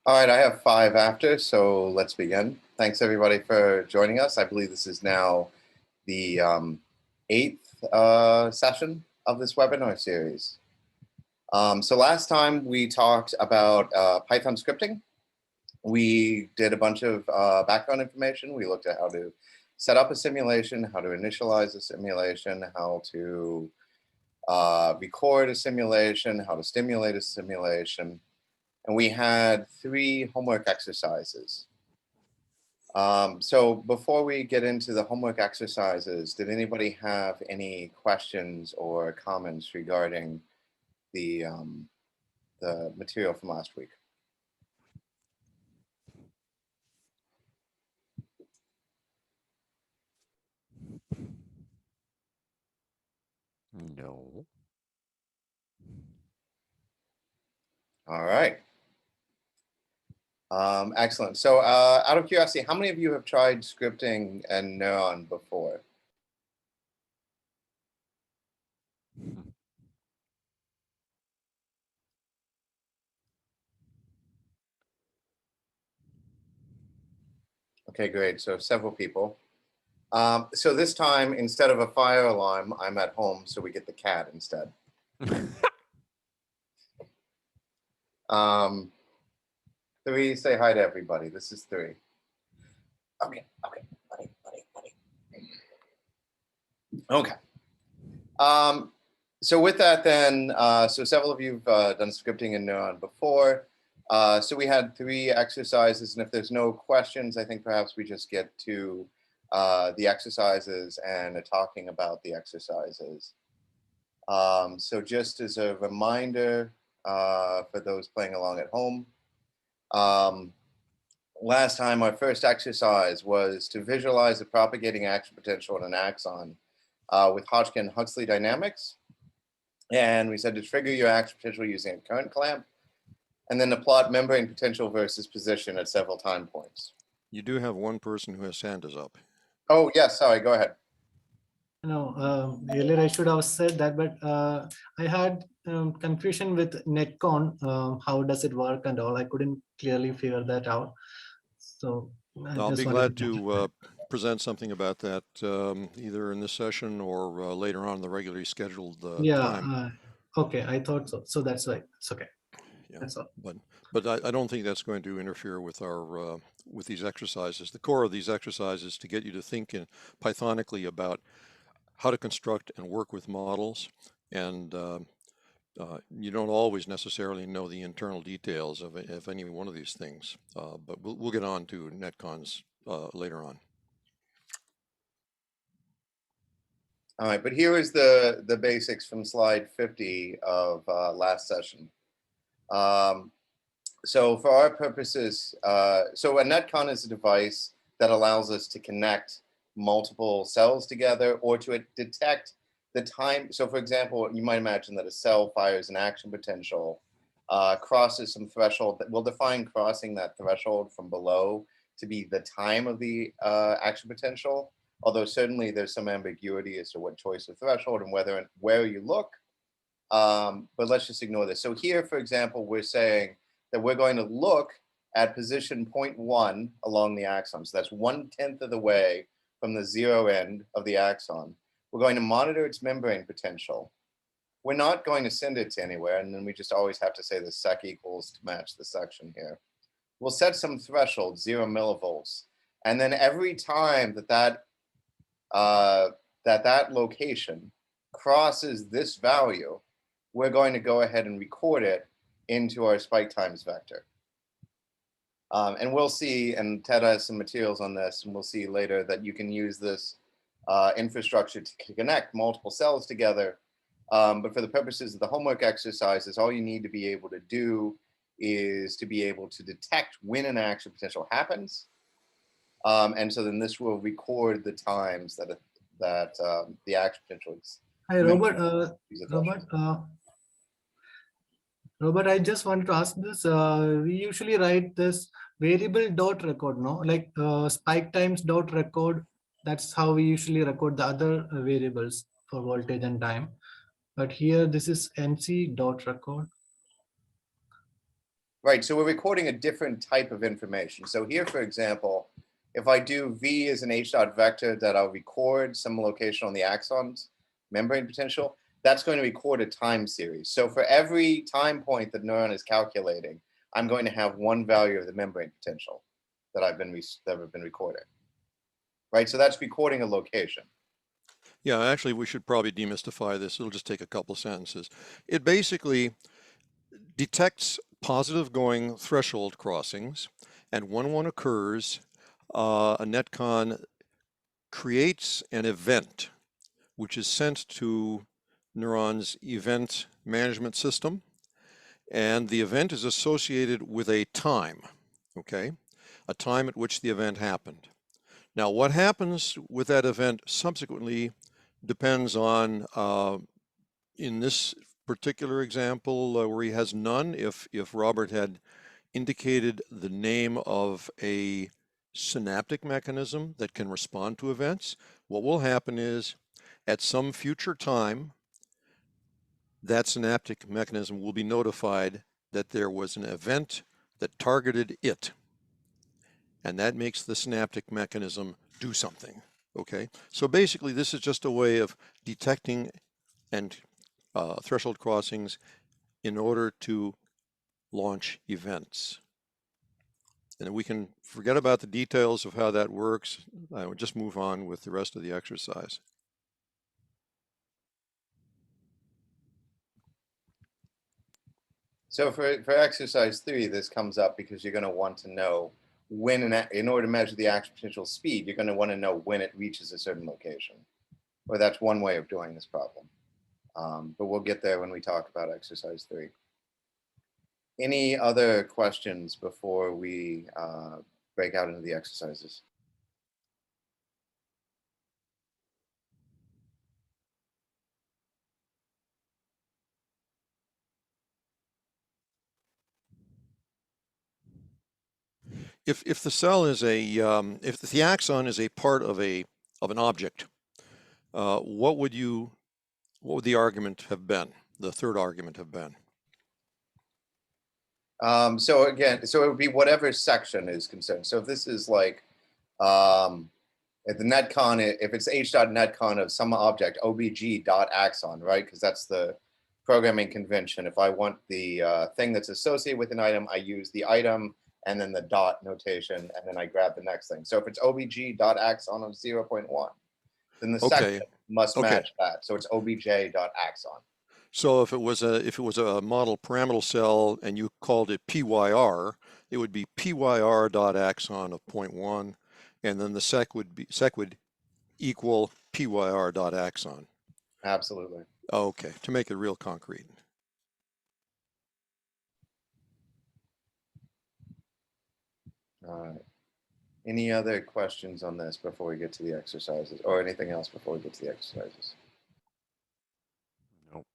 All right, I have 5 after, so let's begin. Thanks everybody for joining us. I believe this is now the 8th session of this webinar series. So last time we talked about Python scripting. We did a bunch of background information. We looked at how to set up a simulation, how to initialize a simulation, how to record a simulation, how to stimulate a simulation. And we had 3 homework exercises. So before we get into the homework exercises, did anybody have any questions or comments regarding the material from last week? No. All right. Excellent. So out of curiosity, how many of you have tried scripting and NEURON before? Okay, great. So several people. So this time, instead of a fire alarm, I'm at home, so we get the cat instead. 3, say hi to everybody. This is 3. Okay, buddy. Okay. So with that then, so several of you have done scripting in NEURON before. So we had 3 exercises, and if there's no questions, I think perhaps we just get to the exercises and talking about the exercises. So just as a reminder for those playing along at home, last time our first exercise was to visualize the propagating action potential in an axon with Hodgkin-Huxley dynamics. And we said to trigger your action potential using a current clamp, and then to plot membrane potential versus position at several time points. You do have one person who has hand is up. Oh, yes, sorry, go ahead. No, earlier I should have said that, but I had confusion with NetCon. How does it work and all? I couldn't clearly figure that out. So I'll be glad to present something about that either in this session or later on in the regularly scheduled time. Okay, I thought so. So that's why it's okay. Yeah, that's all. But I don't think that's going to interfere with our with these exercises. The core of these exercises is to get you to think Pythonically about how to construct and work with models, and you don't always necessarily know the internal details of any one of these things, but we'll get on to NetCons later on. All right, but here is the basics from slide 50 of last session. So for our purposes, so a NetCon is a device that allows us to connect multiple cells together or to detect the time. So for example, you might imagine that a cell fires an action potential, crosses some threshold that will define crossing that threshold from below to be the time of the action potential. Although certainly there's some ambiguity as to what choice of threshold and whether and where you look. But let's just ignore this. So here, for example, we're saying that we're going to look at position 0.1 along the axon. So that's 1/10 of the way from the 0 end of the axon. We're going to monitor its membrane potential. We're not going to send it to anywhere, and then we just always have to say the sec equals to match the section here. We'll set some threshold, 0 millivolts, and then every time that location crosses this value, we're going to go ahead and record it into our spike times vector. And we'll see, and Ted has some materials on this, and we'll see later that you can use this infrastructure to connect multiple cells together. But for the purposes of the homework exercises, all you need to be able to do is to be able to detect when an action potential happens. And so then this will record the times that the action potential is. Hi, Robert, I just wanted to ask this. We usually write this variable dot record, no? Like spike times dot record. That's how we usually record the other variables for voltage and time. But here, this is NC dot record. Right, so we're recording a different type of information. So here, for example, if I do V as an H dot vector that I'll record some location on the axon's membrane potential, that's going to record a time series. So for every time point that neuron is calculating, I'm going to have one value of the membrane potential that I've been recording. Right, so that's recording a location. Yeah, actually, we should probably demystify this. It'll just take a couple sentences. It basically detects positive going threshold crossings, and when one occurs, a NetCon creates an event which is sent to Neuron's event management system, and the event is associated with a time, okay? A time at which the event happened. Now, what happens with that event subsequently depends on, in this particular example where he has none, if Robert had indicated the name of a synaptic mechanism that can respond to events, what will happen is at some future time, that synaptic mechanism will be notified that there was an event that targeted it. And that makes the synaptic mechanism do something. Okay, so basically this is just a way of detecting and threshold crossings in order to launch events. And we can forget about the details of how that works. I would just move on with the rest of the exercise. So for exercise 3, this comes up because you're going to want to know when, in order to measure the action potential speed, you're going to want to know when it reaches a certain location. Or that's one way of doing this problem. But we'll get there when we talk about exercise 3. Any other questions before we break out into the exercises? If the cell is a, if the axon is a part of an object, what would the argument have been? The third argument have been? So again, so it would be whatever section is concerned. So if this is like, if the NetCon, if it's H dot NetCon of some object, OBG dot axon, right? Because that's the programming convention. If I want the thing that's associated with an item, I use the item and then the dot notation, and then I grab the next thing. So if it's OBG dot axon of 0.1, then the section must match that. So it's OBJ dot axon. So if it was a model parameter cell and you called it PYR, it would be PYR dot axon of 0.1, and then the sec would equal PYR dot axon. Absolutely. Okay, to make it real concrete. All right. Any other questions on this before we get to the exercises, or anything else before we get to the exercises? Nope.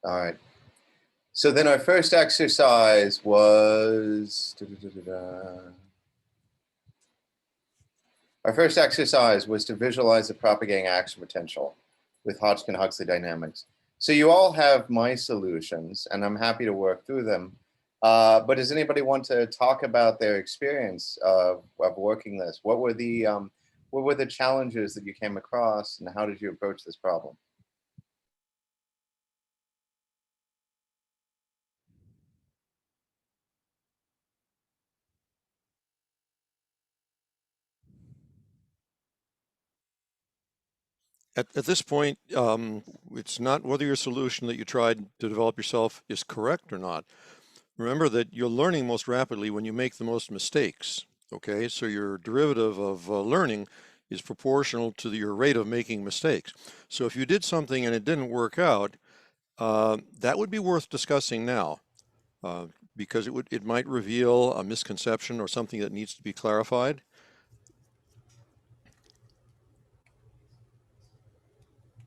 All right. So then our first exercise was, our first exercise was to visualize the propagating action potential with Hodgkin-Huxley dynamics. So you all have my solutions, and I'm happy to work through them. But does anybody want to talk about their experience of working this? What were the challenges that you came across, and how did you approach this problem? At this point, it's not whether your solution that you tried to develop yourself is correct or not. Remember that you're learning most rapidly when you make the most mistakes, okay? So your derivative of learning is proportional to your rate of making mistakes. So if you did something and it didn't work out, that would be worth discussing now, because it might reveal a misconception or something that needs to be clarified.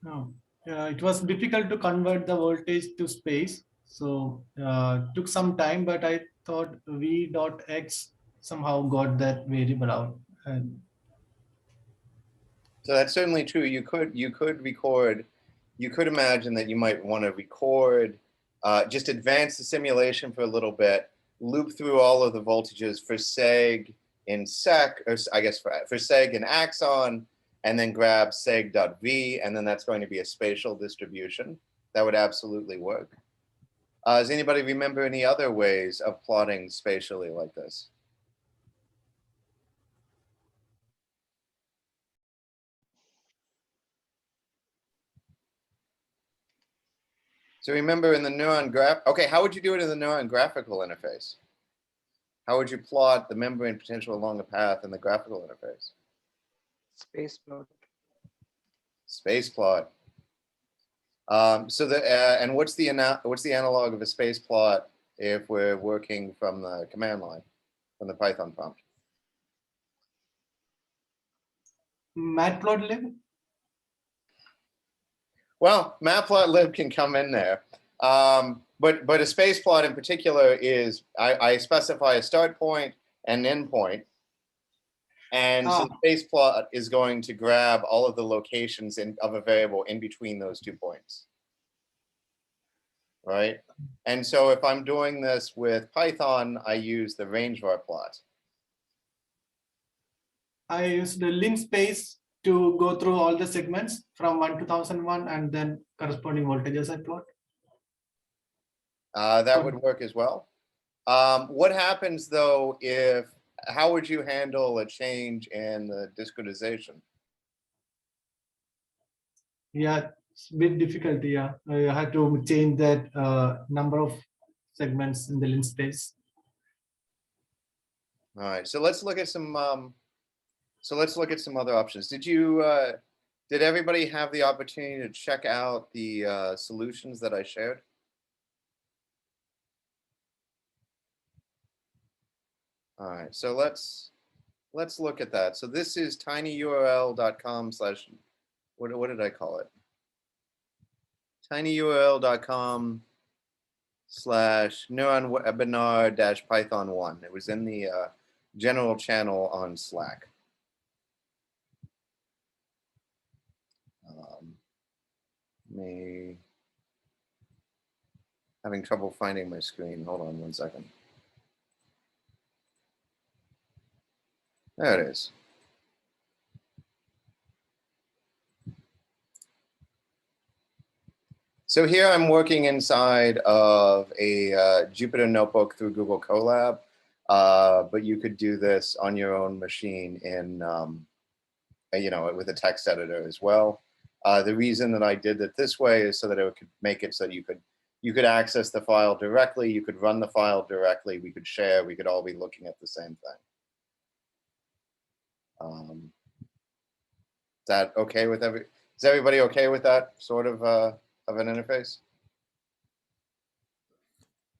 No, it was difficult to convert the voltage to space. So took some time, but I thought V dot X somehow got that variable out. And So that's certainly true. You could record, you could imagine that you might want to record just advance the simulation for a little bit, loop through all of the voltages for seg in sec, or I guess for seg in axon, and then grab seg.v, and then that's going to be a spatial distribution. That would absolutely work. Does anybody remember any other ways of plotting spatially like this? So remember in the neuron graph, okay, how would you do it in the neuron graphical interface? How would you plot the membrane potential along the path in the graphical interface? Space plot. Space plot. And what's the analog of a space plot if we're working from the command line, from the Python prompt? Matplotlib. Well, matplotlib can come in there, but a space plot in particular is I specify a start point and an end point, and so the space plot is going to grab all of the locations of a variable in between those 2 points. Right? And so if I'm doing this with Python, I use the range var plot. I use the linspace to go through all the segments from 1 to 1001 and then corresponding voltages I plot. That would work as well. What happens though how would you handle a change in the discretization? Yeah, it's a bit difficult. Yeah, I had to change that number of segments in the linspace. All right, so let's look at some. Other options. Did everybody have the opportunity to check out the solutions that I shared? All right, so let's look at that. So this is tinyurl.com/ what did I call it? tinyurl.com/ neuron webinar -python 1. It was in the general channel on Slack. Having trouble finding my screen. Hold on 1 second. There it is. So here I'm working inside of a Jupyter notebook through Google Colab, but you could do this on your own machine in, with a text editor as well. The reason that I did it this way is so that it could make it so that you could access the file directly, you could run the file directly, we could share, we could all be looking at the same thing. Is that okay with is everybody okay with that sort of an interface?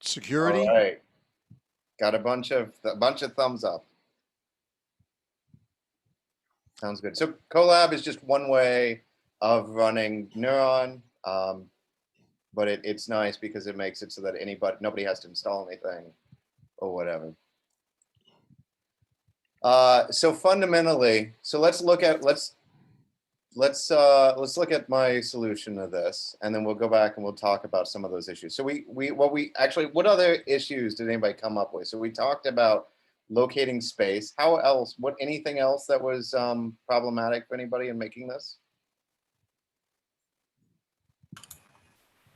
Security? All right. Got a bunch of thumbs up. Sounds good. So Colab is just one way of running NEURON, but it's nice because it makes it so that nobody has to install anything or whatever. So fundamentally, so let's look at my solution of this, and then we'll go back and we'll talk about some of those issues. So what other issues did anybody come up with? So we talked about locating space. Anything else that was problematic for anybody in making this?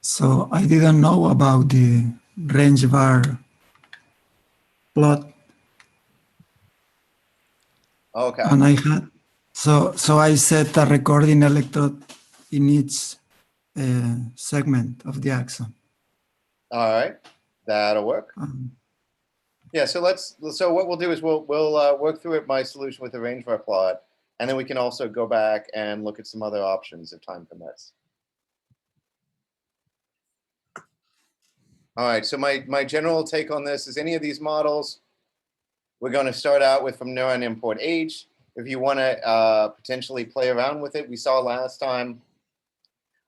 So I didn't know about the range var plot. Okay. And I had, so I set a recording electrode in each segment of the axon. All right, that'll work. Yeah, so what we'll do is we'll work through my solution with the range var plot, and then we can also go back and look at some other options if time permits. All right, so my general take on this is any of these models, we're going to start out with from neuron import H. If you want to potentially play around with it, we saw last time,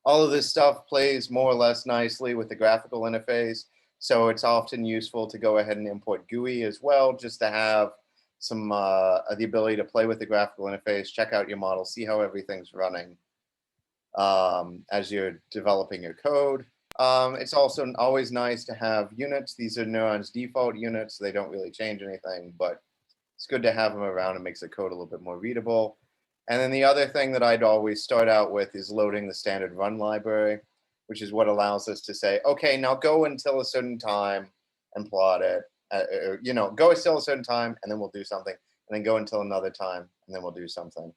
all of this stuff plays more or less nicely with the graphical interface. So it's often useful to go ahead and import GUI as well, just to have some the ability to play with the graphical interface, check out your model, see how everything's running as you're developing your code. It's also always nice to have units. These are neurons' default units. So they don't really change anything, but it's good to have them around. It makes the code a little bit more readable. And then the other thing that I'd always start out with is loading the standard run library, which is what allows us to say, okay, now go until a certain time and plot it. You know, go until a certain time and then we'll do something, and then go until another time and then we'll do something.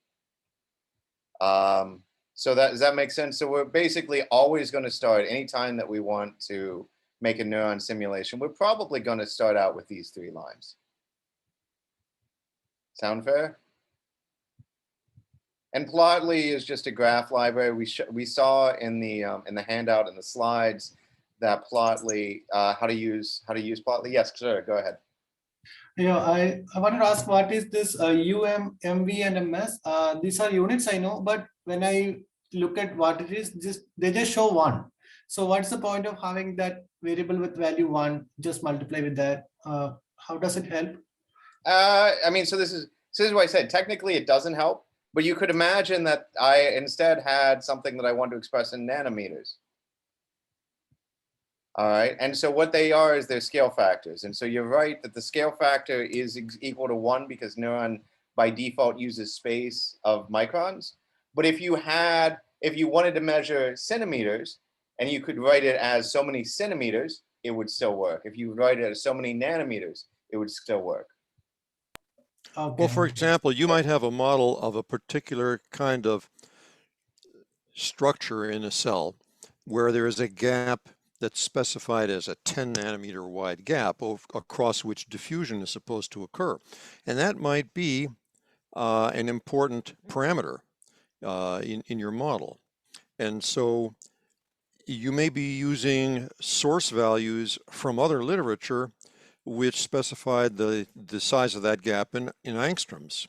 So does that make sense? So we're basically always going to start anytime that we want to make a neuron simulation. We're probably going to start out with these 3 lines. Sound fair? And Plotly is just a graph library. We saw in the handout in the slides that Plotly, how to use Plotly. Yes, sir. Go ahead. Yeah, I wanted to ask, what is this UM, MV, and MS? These are units, I know, but when I look at what it is, they just show 1. So what's the point of having that variable with value 1? Just multiply with that. How does it help? I mean, so this is what I said. Technically, it doesn't help, but you could imagine that I instead had something that I want to express in nanometers. All right, and so what they are is they're scale factors. And so you're right that the scale factor is equal to 1 because neuron by default uses space of microns. But if you wanted to measure centimeters and you could write it as so many centimeters, it would still work. If you write it as so many nanometers, it would still work. Okay. Well, for example, you might have a model of a particular kind of structure in a cell where there is a gap that's specified as a 10 nanometer wide gap across which diffusion is supposed to occur. And that might be an important parameter in your model. And so you may be using source values from other literature which specified the size of that gap in angstroms.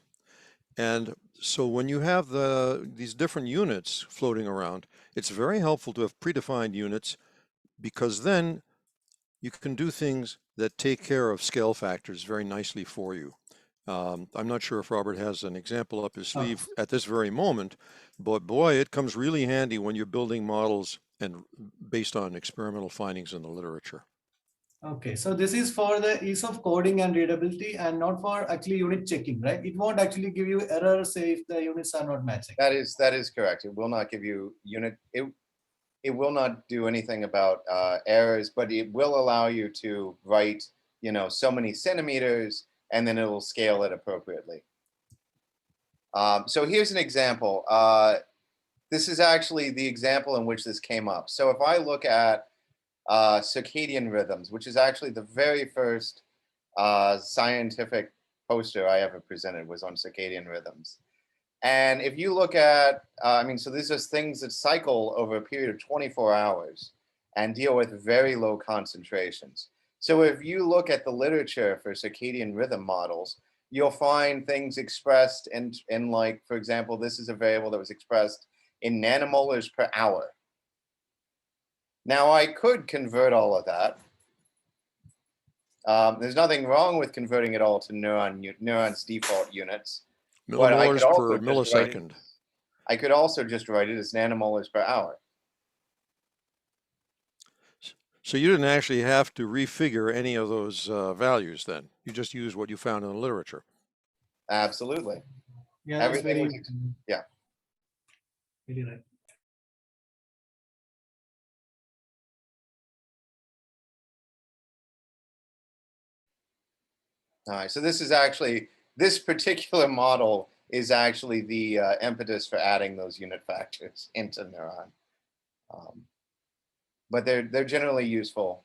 And so when you have these different units floating around, it's very helpful to have predefined units, because then you can do things that take care of scale factors very nicely for you. I'm not sure if Robert has an example up his sleeve at this very moment, but boy, it comes really handy when you're building models and based on experimental findings in the literature. Okay, so this is for the ease of coding and readability and not for actually unit checking, right? It won't actually give you errors, say, if the units are not matching. That is correct. It will not give you unit. It will not do anything about errors, but it will allow you to write, you know, so many centimeters, and then it will scale it appropriately. So here's an example. This is actually the example in which this came up. So if I look at circadian rhythms, which is actually the very first scientific poster I ever presented was on circadian rhythms. And if you look at, I mean, so these are things that cycle over a period of 24 hours and deal with very low concentrations. So if you look at the literature for circadian rhythm models, you'll find things expressed in like, for example, this is a variable that was expressed in nanomolars per hour. Now I could convert all of that. There's nothing wrong with converting it all to neurons default units. Millimolars per millisecond. I could also just write it as nanomolars per hour. So you didn't actually have to refigure any of those values then. You just used what you found in the literature. Absolutely. Yeah, Everything was, yeah. Really right. All right, so this particular model is actually the impetus for adding those unit factors into Neuron. But they're generally useful,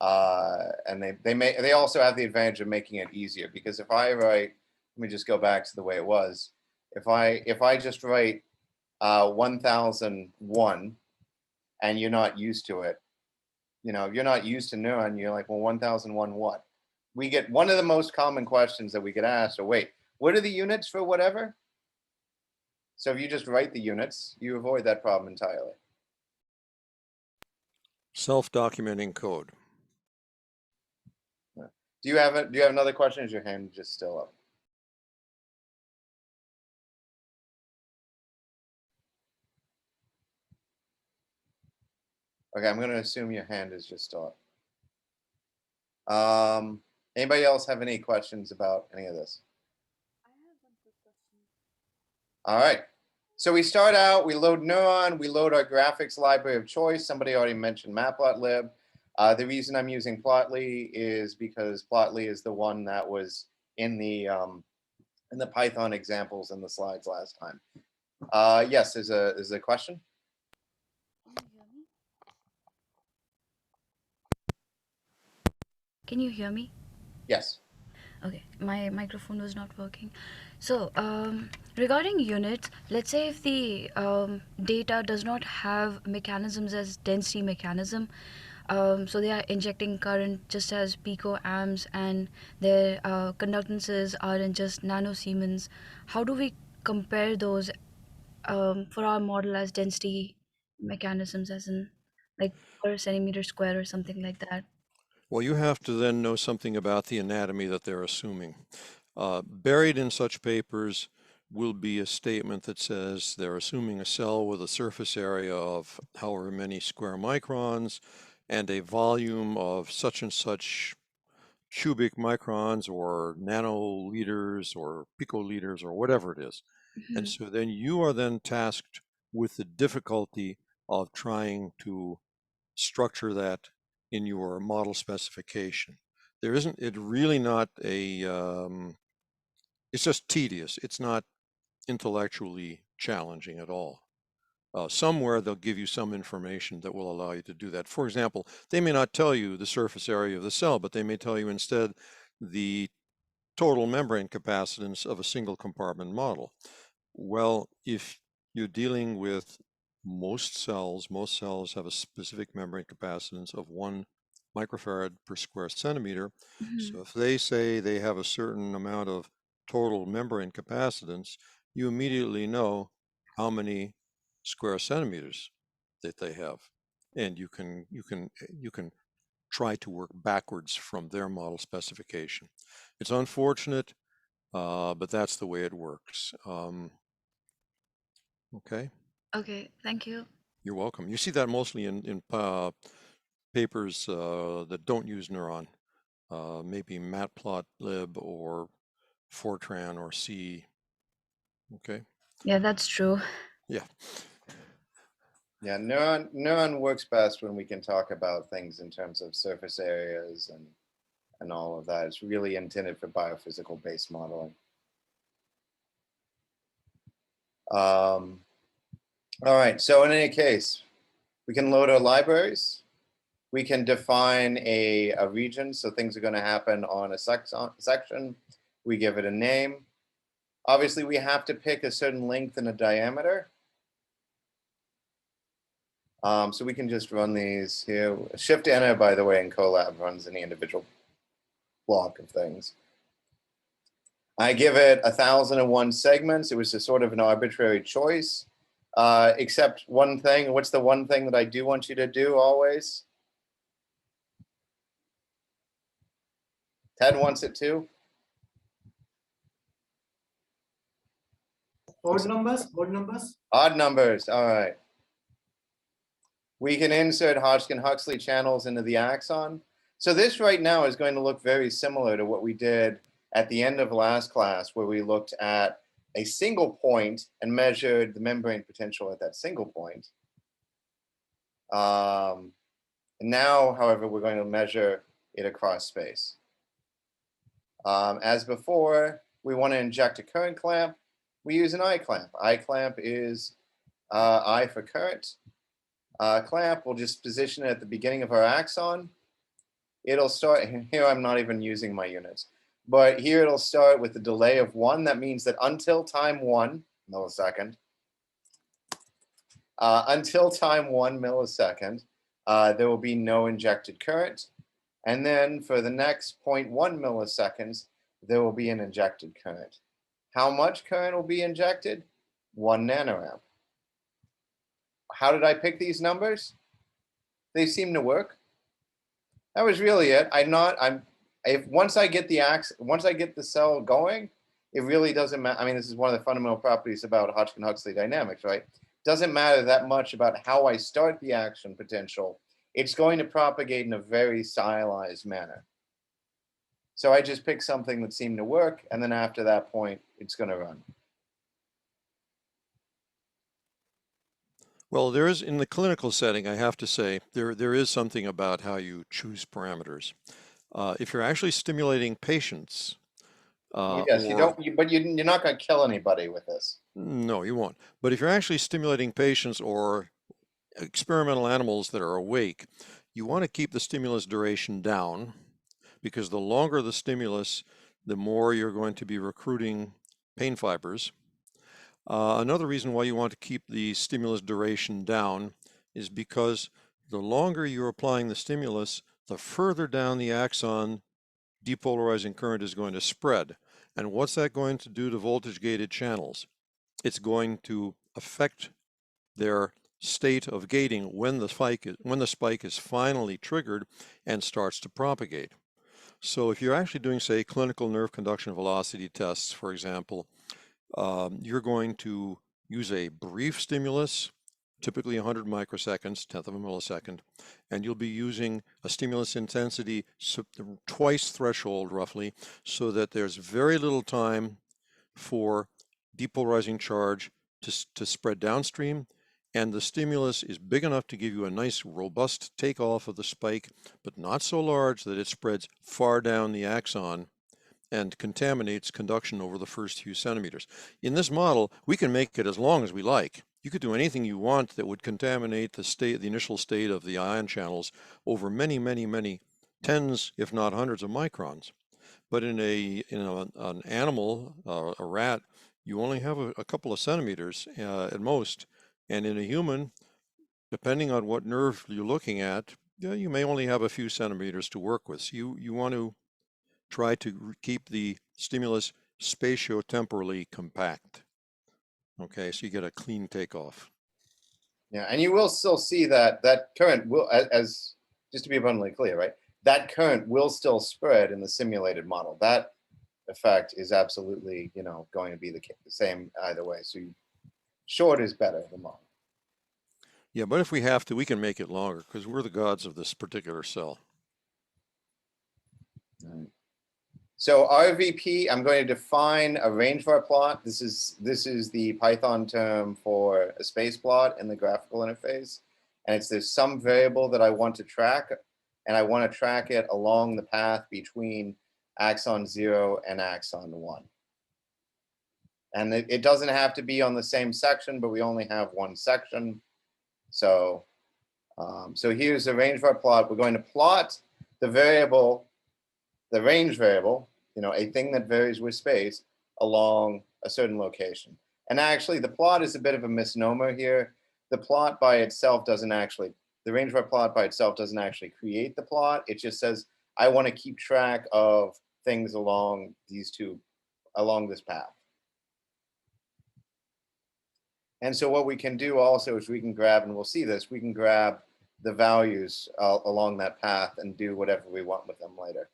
and they also have the advantage of making it easier, because if I write, let me just go back to the way it was. If I just write 1001 and you're not used to it, you know, if you're not used to Neuron, you're like, well, 1001 what? We get one of the most common questions that we get asked, wait, what are the units for whatever? So if you just write the units, you avoid that problem entirely. Self-documenting code. Do you have another question? Is your hand just still up? Okay, I'm going to assume your hand is just up. Anybody else have any questions about any of this? I have one quick question. All right. So we start out, we load NEURON, we load our graphics library of choice. Somebody already mentioned matplotlib. The reason I'm using Plotly is because Plotly is the one that was in the Python examples in the slides last time. Yes, there's a question. Can you hear me? Can you hear me? Yes. Okay, my microphone was not working. So, regarding units, let's say if the data does not have mechanisms as density mechanism, so they are injecting current just as picoamps and their conductances are in just nanosiemens. How do we compare those for our model as density mechanisms, as in like per centimeter square or something like that? Well, you have to then know something about the anatomy that they're assuming. Buried in such papers will be a statement that says they're assuming a cell with a surface area of however many square microns and a volume of such and such cubic microns or nanoliters or picoliters or whatever it is. And so then you are then tasked with the difficulty of trying to structure that in your model specification. There isn't, it really not a, it's just tedious. It's not intellectually challenging at all. Somewhere they'll give you some information that will allow you to do that. For example, they may not tell you the surface area of the cell, but they may tell you instead the total membrane capacitance of a single compartment model. Well, if you're dealing with most cells have a specific membrane capacitance of 1 microfarad per square centimeter. So if they say they have a certain amount of total membrane capacitance, you immediately know how many square centimeters that they have. And you can try to work backwards from their model specification. It's unfortunate, but that's the way it works. Okay. Okay, thank you. You're welcome. You see that mostly in papers that don't use NEURON, maybe matplotlib or Fortran or C. Okay. Yeah, that's true. Yeah. Yeah, NEURON works best when we can talk about things in terms of surface areas and all of that. It's really intended for biophysical based modeling. All right, so in any case, we can load our libraries. We can define a region, so things are going to happen on a section. We give it a name. Obviously, we have to pick a certain length and a diameter. So we can just run these here. Shift Enter, by the way, in Colab runs any individual block of things. I give it 1,001 segments. It was a sort of an arbitrary choice, except one thing. What's the one thing that I do want you to do always? Ted wants it too. Odd numbers, odd numbers. Odd numbers, all right. We can insert Hodgkin-Huxley channels into the axon. So this right now is going to look very similar to what we did at the end of last class, where we looked at a single point and measured the membrane potential at that single point. Now, however, we're going to measure it across space. As before, we want to inject a current clamp. We use an I clamp. I clamp is I for current. Clamp, we'll just position it at the beginning of our axon. It'll start, here I'm not even using my units, but here it'll start with a delay of 1. That means that until time 1 millisecond, there will be no injected current. And then for the next 0.1 milliseconds, there will be an injected current. How much current will be injected? 1 nanoamp. How did I pick these numbers? They seem to work. That was really it. Once I get the cell going, it really doesn't matter. I mean, this is one of the fundamental properties about Hodgkin-Huxley dynamics, right? Doesn't matter that much about how I start the action potential. it's going to propagate in a very stylized manner. So I just picked something that seemed to work, and then after that point, it's going to run. Well, there is, in the clinical setting, I have to say, there is something about how you choose parameters. If you're actually stimulating patients, Yes, you don't, but you're not going to kill anybody with this. No, you won't. But if you're actually stimulating patients or experimental animals that are awake, you want to keep the stimulus duration down, because the longer the stimulus, the more you're going to be recruiting pain fibers. Another reason why you want to keep the stimulus duration down is because the longer you're applying the stimulus, the further down the axon depolarizing current is going to spread. And what's that going to do to voltage-gated channels? It's going to affect their state of gating when the spike is finally triggered and starts to propagate. So if you're actually doing, say, clinical nerve conduction velocity tests, for example, you're going to use a brief stimulus, typically 100 microseconds, 1/10 of a millisecond, and you'll be using a stimulus intensity twice threshold roughly, so that there's very little time for depolarizing charge to spread downstream, and the stimulus is big enough to give you a nice robust takeoff of the spike, but not so large that it spreads far down the axon and contaminates conduction over the first few centimeters. In this model, we can make it as long as we like. You could do anything you want that would contaminate the initial state of the ion channels over many, many, many tens, if not hundreds of microns. But in an animal, a rat, you only have a couple of centimeters at most. And in a human, depending on what nerve you're looking at, you may only have a few centimeters to work with. So you want to try to keep the stimulus spatio-temporally compact. Okay, so you get a clean takeoff. Yeah, and you will still see that current will, as just to be abundantly clear, right? That current will still spread in the simulated model. That effect is absolutely, going to be the same either way. So short is better than long. Yeah, but if we have to, we can make it longer because we're the gods of this particular cell. All right. So RVP, I'm going to define a range var plot. This is the Python term for a space plot in the graphical interface. And there's some variable that I want to track, and I want to track it along the path between axon 0 and axon 1. And it doesn't have to be on the same section, but we only have one section. So, so here's the range var plot. We're going to plot the variable, the range variable, a thing that varies with space along a certain location. And actually the plot is a bit of a misnomer here. The plot by itself doesn't actually, the range var plot by itself doesn't actually create the plot. It just says, I want to keep track of things along along this path. And so what we can do also is we can grab, and we'll see this, we can grab the values along that path and do whatever we want with them later.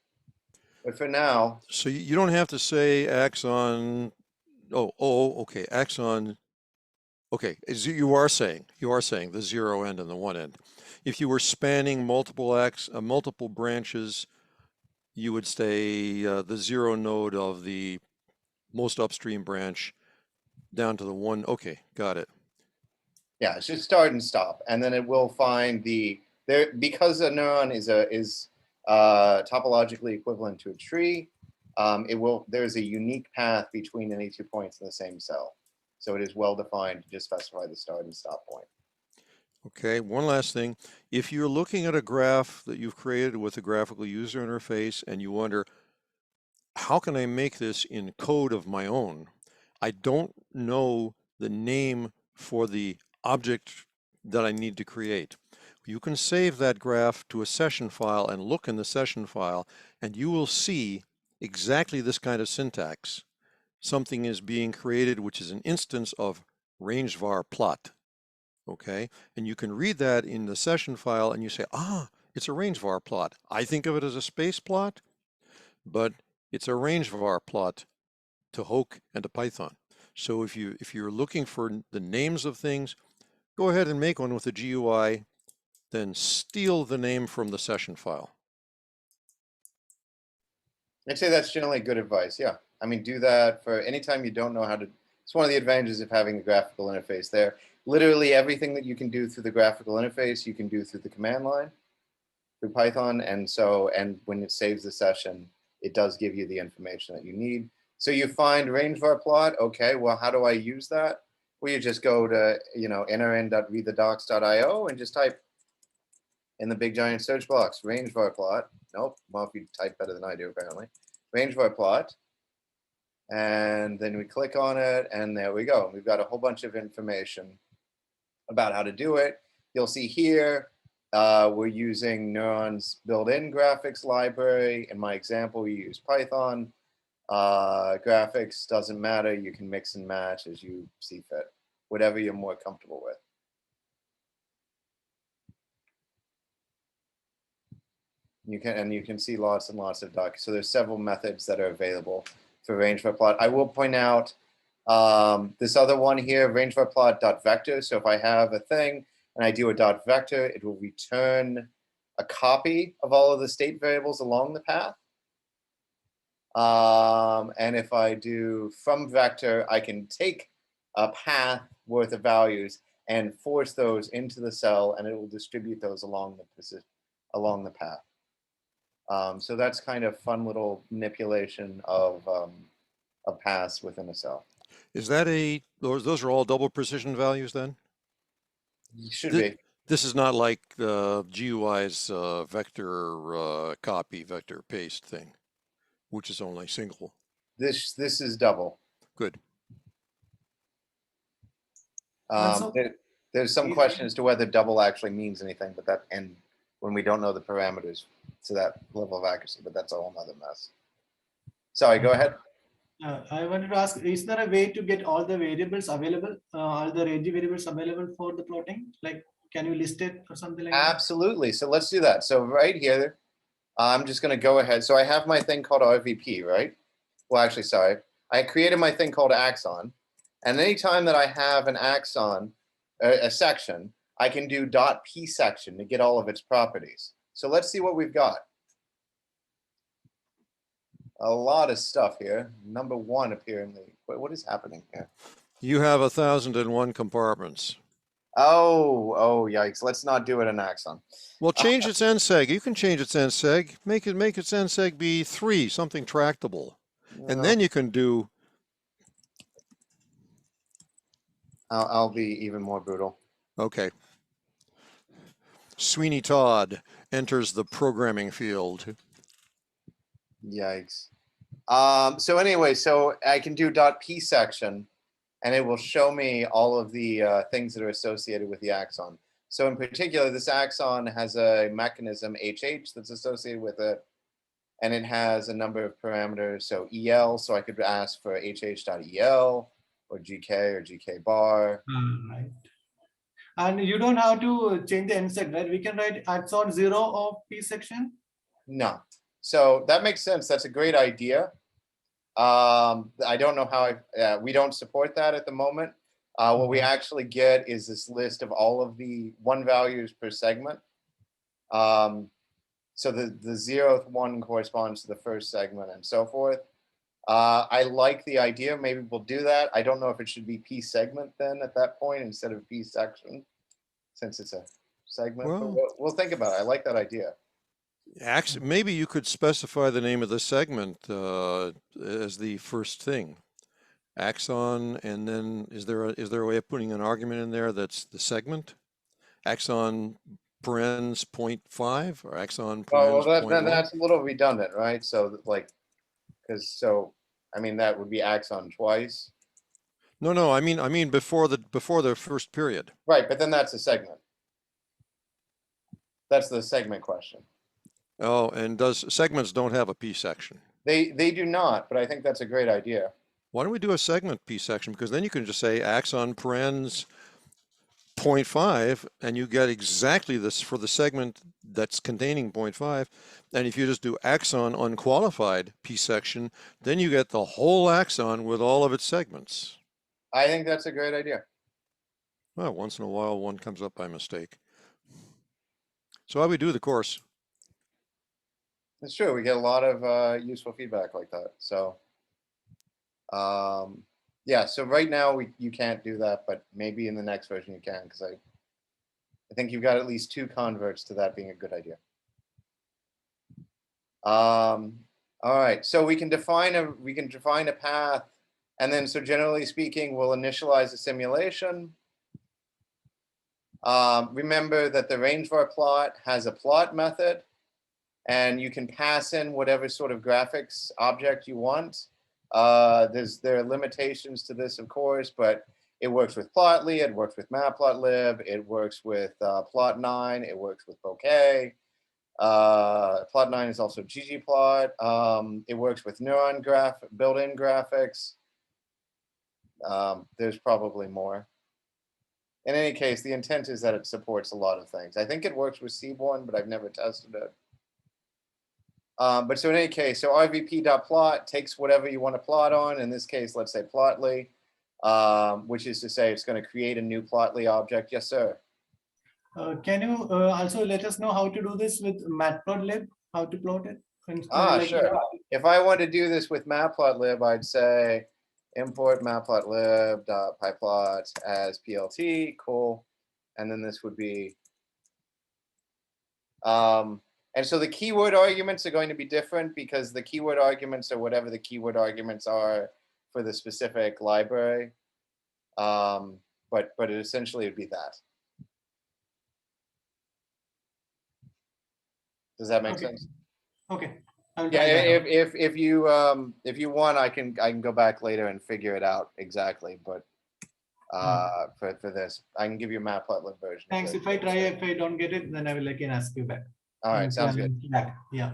But for now. So you don't have to say axon, okay, axon, okay, you are saying the 0 end and the 1 end. If you were spanning multiple branches, you would say the 0 node of the most upstream branch down to the 1. Okay, got it. Yeah, it should start and stop, and then it will find because a neuron is topologically equivalent to a tree. There's a unique path between any 2 points in the same cell, so it is well defined to just specify the start and stop point. Okay, one last thing. If you're looking at a graph that you've created with a graphical user interface and you wonder, how can I make this in code of my own? I don't know the name for the object that I need to create. You can save that graph to a session file and look in the session file, and you will see exactly this kind of syntax. Something is being created, which is an instance of range var plot. Okay, and you can read that in the session file and you say, it's a range var plot. I think of it as a space plot, but it's a range var plot to Hoke and to Python. So if you're looking for the names of things, go ahead and make one with the GUI then steal the name from the session file. I'd say that's generally good advice. Yeah. I mean, do that for anytime you don't know how to. It's one of the advantages of having a graphical interface there. Literally everything that you can do through the graphical interface, you can do through the command line, through Python. And when it saves the session, it does give you the information that you need. So you find range var plot. Okay, well, how do I use that? Well, you just go to, nrn.readthedocs.io and just type in the big giant search box, range var plot. Nope, well, if you type better than I do, apparently. Range var plot. And then we click on it, and there we go. We've got a whole bunch of information about how to do it. You'll see here, we're using NEURON's built-in graphics library. In my example, we use Python. Graphics doesn't matter. You can mix and match as you see fit, whatever you're more comfortable with. You can see lots and lots of docs. So there's several methods that are available for range var plot. I will point out this other one here, range var plot.vector. So if I have a thing and I do a dot vector, it will return a copy of all of the state variables along the path. And if I do from vector, I can take a path worth of values and force those into the cell, and it will distribute those along the path. So that's kind of fun little manipulation of paths within a cell. Is that those are all double precision values then? Should be. This is not like GUI's vector copy, vector paste thing, which is only single. This is double. Good. There's some question as to whether double actually means anything, but when we don't know the parameters to that level of accuracy, but that's a whole nother mess. Sorry, go ahead. I wanted to ask, is there a way to get all the variables available, all the range variables available for the plotting? Like, can you list it or something like that? Absolutely. So let's do that. So right here, I'm just going to go ahead. So I have my thing called RVP, right? Well, actually, sorry. I created my thing called axon. And anytime that I have an axon, a section, I can do .p section to get all of its properties. So let's see what we've got. A lot of stuff here. Number one apparently. What is happening here? You have 1,001 compartments. Oh, yikes. Let's not do it in axon. Well, change its nseg. You can change its nseg. Make its nseg be 3, something tractable. And then you can do. I'll be even more brutal. Okay. Sweeney Todd enters the programming field. Yikes. So anyway, so I can do .p section, and it will show me all of the things that are associated with the axon. So in particular, this axon has a mechanism HH that's associated with it, and it has a number of parameters. So EL, so I could ask for HH.EL or GK or GK bar. Right. And you don't have to change the nseg, right? We can write axon 0 of P section. No. So that makes sense. That's a great idea. I don't know how we don't support that at the moment. What we actually get is this list of all of the 1 values per segment. So the 0th one corresponds to the first segment and so forth. I like the idea. Maybe we'll do that. I don't know if it should be P segment then at that point instead of P section, since it's a segment. Well, but we'll think about it. I like that idea. Maybe you could specify the name of the segment as the first thing. Axon, and then is there a way of putting an argument in there that's the segment? Axon parens 0.5 or axon parens 0.1? Then that's a little redundant, right? So I mean that would be axon twice. No, I mean before the first period. Right, but then that's a segment. That's the segment question. Oh, and segments don't have a P section? They do not, but I think that's a great idea. Why don't we do a segment P section? Because then you can just say axon parens 0.5, and you get exactly this for the segment that's containing 0.5. And if you just do axon unqualified P section, then you get the whole axon with all of its segments. I think that's a great idea. Well, once in a while, one comes up by mistake. So how we do the course? It's true. We get a lot of useful feedback like that. So, yeah. So right now you can't do that, but maybe in the next version you can, because I think you've got at least 2 converts to that being a good idea. All right. So we can define a path, and then so generally speaking, we'll initialize a simulation. Remember that the range var plot has a plot method, and you can pass in whatever sort of graphics object you want. There are limitations to this, of course, but it works with Plotly, it works with Matplotlib, it works with Plot9, it works with Bokeh. Plot9 is also ggplot. It works with NEURON built-in graphics. There's probably more. In any case, the intent is that it supports a lot of things. I think it works with Seaborn, but I've never tested it. But so in any case, so rvp.plot takes whatever you want to plot on. In this case, let's say Plotly, which is to say it's going to create a new Plotly object. Yes, sir. Can you also let us know how to do this with Matplotlib? How to plot it? Sure. If I want to do this with Matplotlib, I'd say import matplotlib.pyplot as plt. Cool. And then this would be, and so the keyword arguments are going to be different, because the keyword arguments are whatever the keyword arguments are for the specific library. But it essentially would be that. Does that make sense? Okay. Yeah, if you want, I can go back later and figure it out exactly, but for this, I can give you a Matplotlib version. Thanks. If I don't get it, then I will again ask you back. All right, sounds good. Yeah.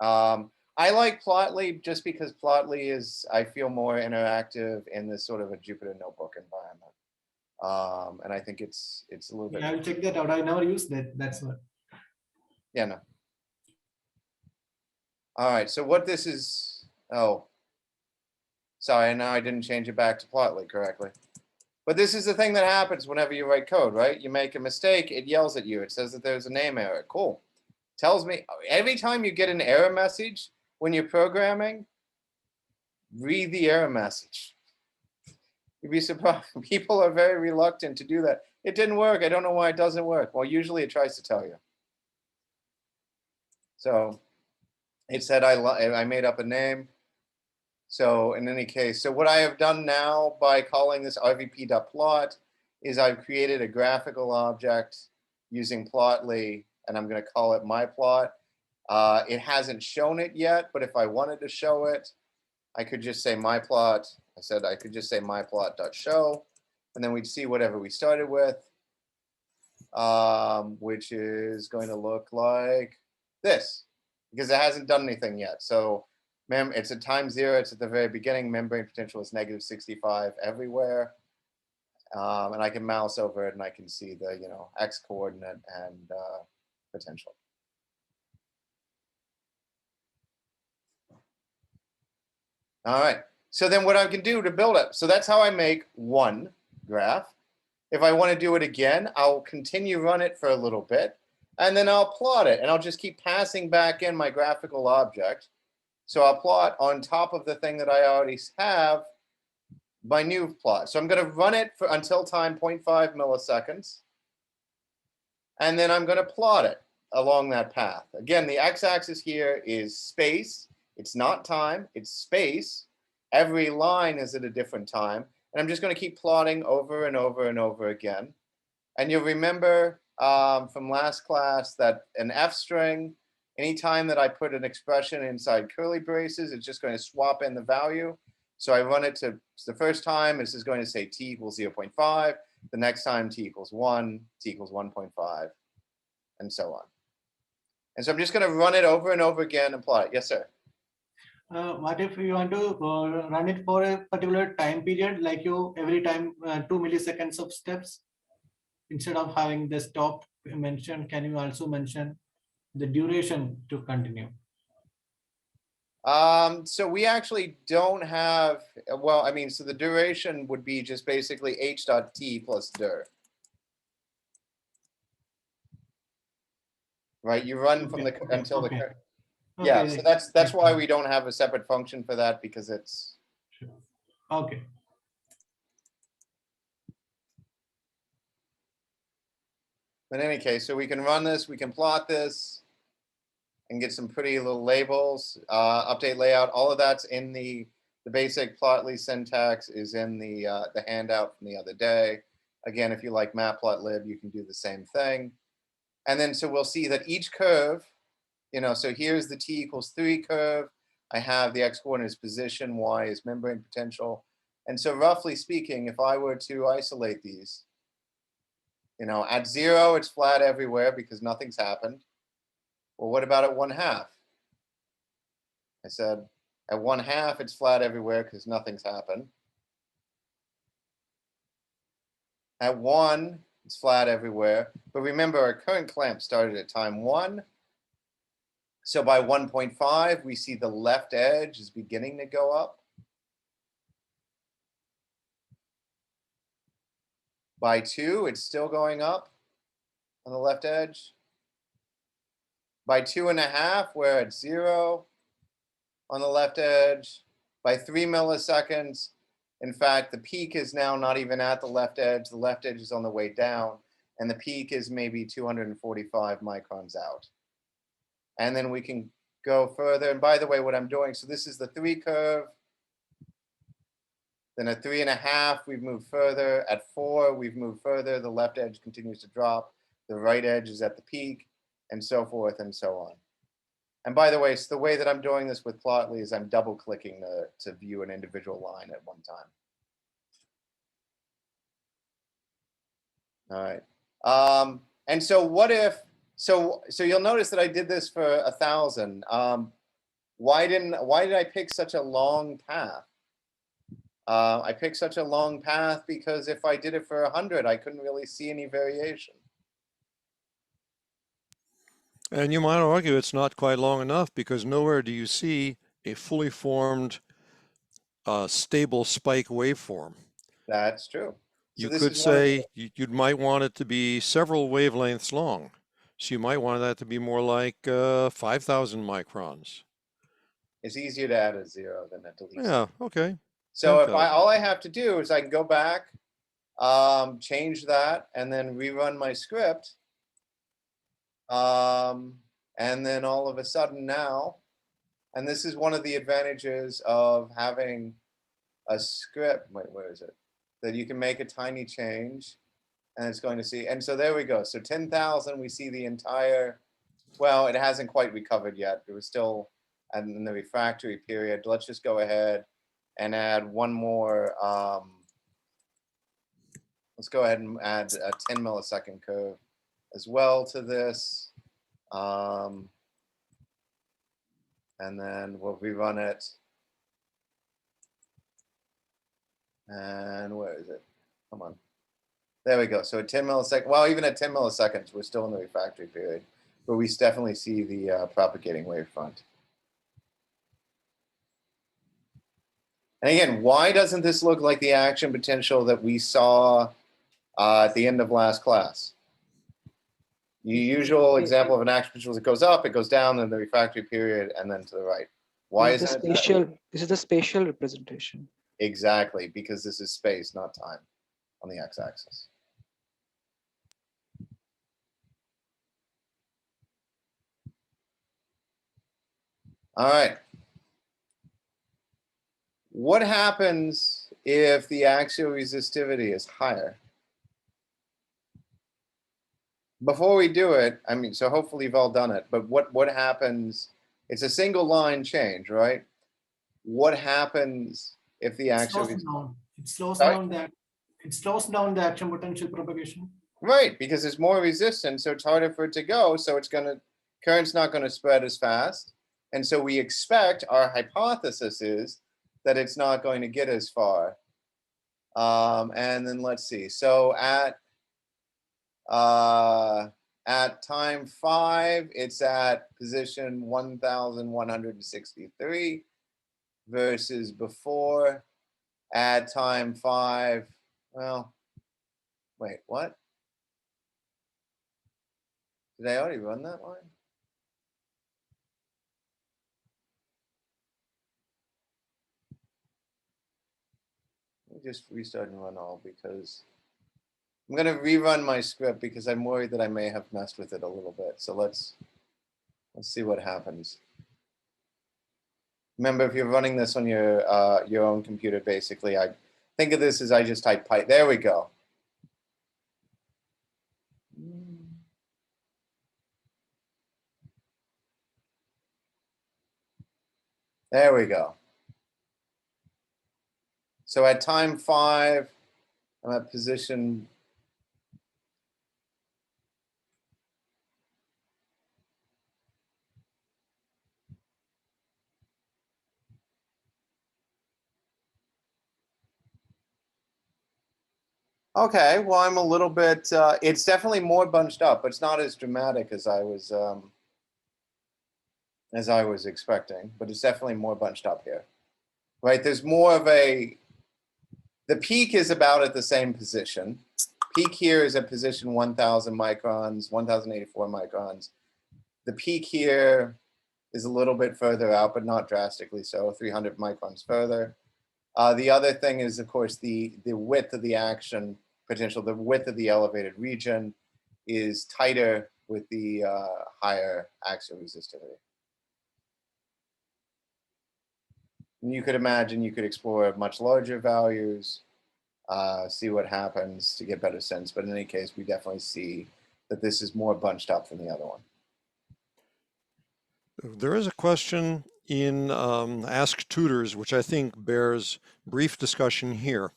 I like Plotly just because Plotly is, I feel, more interactive in this sort of a Jupyter Notebook environment, and I think it's a little bit. Yeah, I will check that out. I never used that. That's what. Yeah, no. All right, so what this is, oh, sorry, now I didn't change it back to Plotly correctly. But this is the thing that happens whenever you write code, right? You make a mistake, it yells at you. It says that there's a name error. Cool. Tells me, every time you get an error message when you're programming, read the error message. You'd be surprised. People are very reluctant to do that. It didn't work. I don't know why it doesn't work. Well, usually it tries to tell you. So it said I made up a name. So in any case, so what I have done now by calling this rvp.plot is I've created a graphical object using Plotly, and I'm going to call it myplot. It hasn't shown it yet, but if I wanted to show it, I could just say myplot. I said I could just say myplot.show, and then we'd see whatever we started with, which is going to look like this, because it hasn't done anything yet. So it's at time 0, it's at the very beginning. Membrane potential is -65 everywhere. And I can mouse over it and I can see the, X coordinate and potential. All right, so then what I can do to build it, so that's how I make one graph. If I want to do it again, I'll continue run it for a little bit, and then I'll plot it, and I'll just keep passing back in my graphical object. So I'll plot on top of the thing that I already have my new plot. So I'm going to run it for until time 0.5 milliseconds. And then I'm going to plot it along that path. Again, the x-axis here is space. It's not time, it's space. Every line is at a different time. And I'm just going to keep plotting over and over and over again. And you'll remember from last class that an F string, anytime that I put an expression inside curly braces, it's just going to swap in the value. So I run it to the first time, this is going to say t equals 0.5. The next time t equals 1, t equals 1.5, and so on. And so I'm just going to run it over and over again and plot it. Yes, sir. What if you want to run it for a particular time period, like every time 2 milliseconds of steps? Instead of having the stop mentioned, can you also mention the duration to continue? So we actually don't have, well, I mean, so the duration would be just basically h.t plus dir. right? You run from Okay, the okay, until the okay. current. Yeah, Okay, so like- that's why like- we don't have a separate function for that, because it's Sure. Okay. in any case. So we can run this, we can plot this, and get some pretty little labels. Update layout, all of that's in the basic Plotly syntax is in the handout from the other day. Again, if you like matplotlib, you can do the same thing. And then so we'll see that each curve, you know, so here's the t equals 3 curve. I have the x-coordinate is position, y is membrane potential. And so roughly speaking, if I were to isolate these, you know, at 0, it's flat everywhere because nothing's happened. Well, what about at 1/2? I said, at 1/2, it's flat everywhere because nothing's happened. At 1, it's flat everywhere. But remember, our current clamp started at time 1. So by 1.5, we see the left edge is beginning to go up. By 2, it's still going up on the left edge. By 2.5, we're at 0 on the left edge. By 3 milliseconds, in fact, the peak is now not even at the left edge. The left edge is on the way down, and the peak is maybe 245 microns out. And then we can go further. And by the way, what I'm doing, so this is the 3 curve. Then at 3.5, we've moved further. At 4, we've moved further. The left edge continues to drop. The right edge is at the peak, and so forth and so on. And by the way, so the way that I'm doing this with Plotly is I'm double clicking to view an individual line at one time. All right. And so what if, so you'll notice that I did this for 1,000. Why did I pick such a long path? I picked such a long path because if I did it for 100, I couldn't really see any variation. And you might argue it's not quite long enough because nowhere do you see a fully formed stable spike waveform. That's true. So You this could is one of say you might want it to be several wavelengths long. So you might want that to be more like 5,000 microns. it's easier to add a 0 than a delete. Yeah, okay. So if 10,000. all I have to do is I can go back, change that, and then rerun my script. And then all of a sudden now, and this is one of the advantages of having a script, wait, where is it? That you can make a tiny change and it's going to see, and so there we go. So 10,000, we see the entire, well, it hasn't quite recovered yet. It was still in the refractory period. Let's just go ahead and add one more, let's go ahead and add a 10 millisecond curve as well to this. And then we'll rerun it. And where is it? Come on. There we go. So at 10 milliseconds, well, even at 10 milliseconds, we're still in the refractory period, but we definitely see the propagating wavefront. And again, why doesn't this look like the action potential that we saw at the end of last class? The usual example of an action potential is it goes up, it goes down in the refractory period, and then to the right. Why This is isn't the it that? spatial. This is the spatial representation. Exactly, because this is space, not time on the x-axis. All right. What happens if the axial resistivity is higher? Before we do it, I mean, so hopefully you've all done it, but what happens? It's a single line change, right? What happens if the axial Slows down. It slows Sorry? down that. It slows down the action potential propagation. Right, because there's more resistance, so it's harder for it to go. So it's gonna, current's not gonna spread as fast. And so we expect, our hypothesis is that it's not going to get as far. And then let's see, so at time 5, it's at position 1,163 versus before at time 5, well, wait, what? Did I already run that line? Let me just restart and run all because I'm going to rerun my script because I'm worried that I may have messed with it a little bit. So let's see what happens. Remember, if you're running this on your own computer, basically, I think of this as I just type Python. There we go. There we go. So at time 5, I'm at position. Okay, well, I'm a little bit, it's definitely more bunched up, but it's not as dramatic as I was expecting, but it's definitely more bunched up here, right? There's more of the peak is about at the same position. Peak here is at position 1000 microns, 1084 microns. The peak here is a little bit further out, but not drastically so, 300 microns further. The other thing is, of course, the width of the action potential, the width of the elevated region is tighter with the higher axial resistivity. And you could imagine you could explore much larger values, see what happens to get better sense. But in any case, we definitely see that this is more bunched up than the other one. There is a question in Ask Tutors, which I think bears brief discussion here.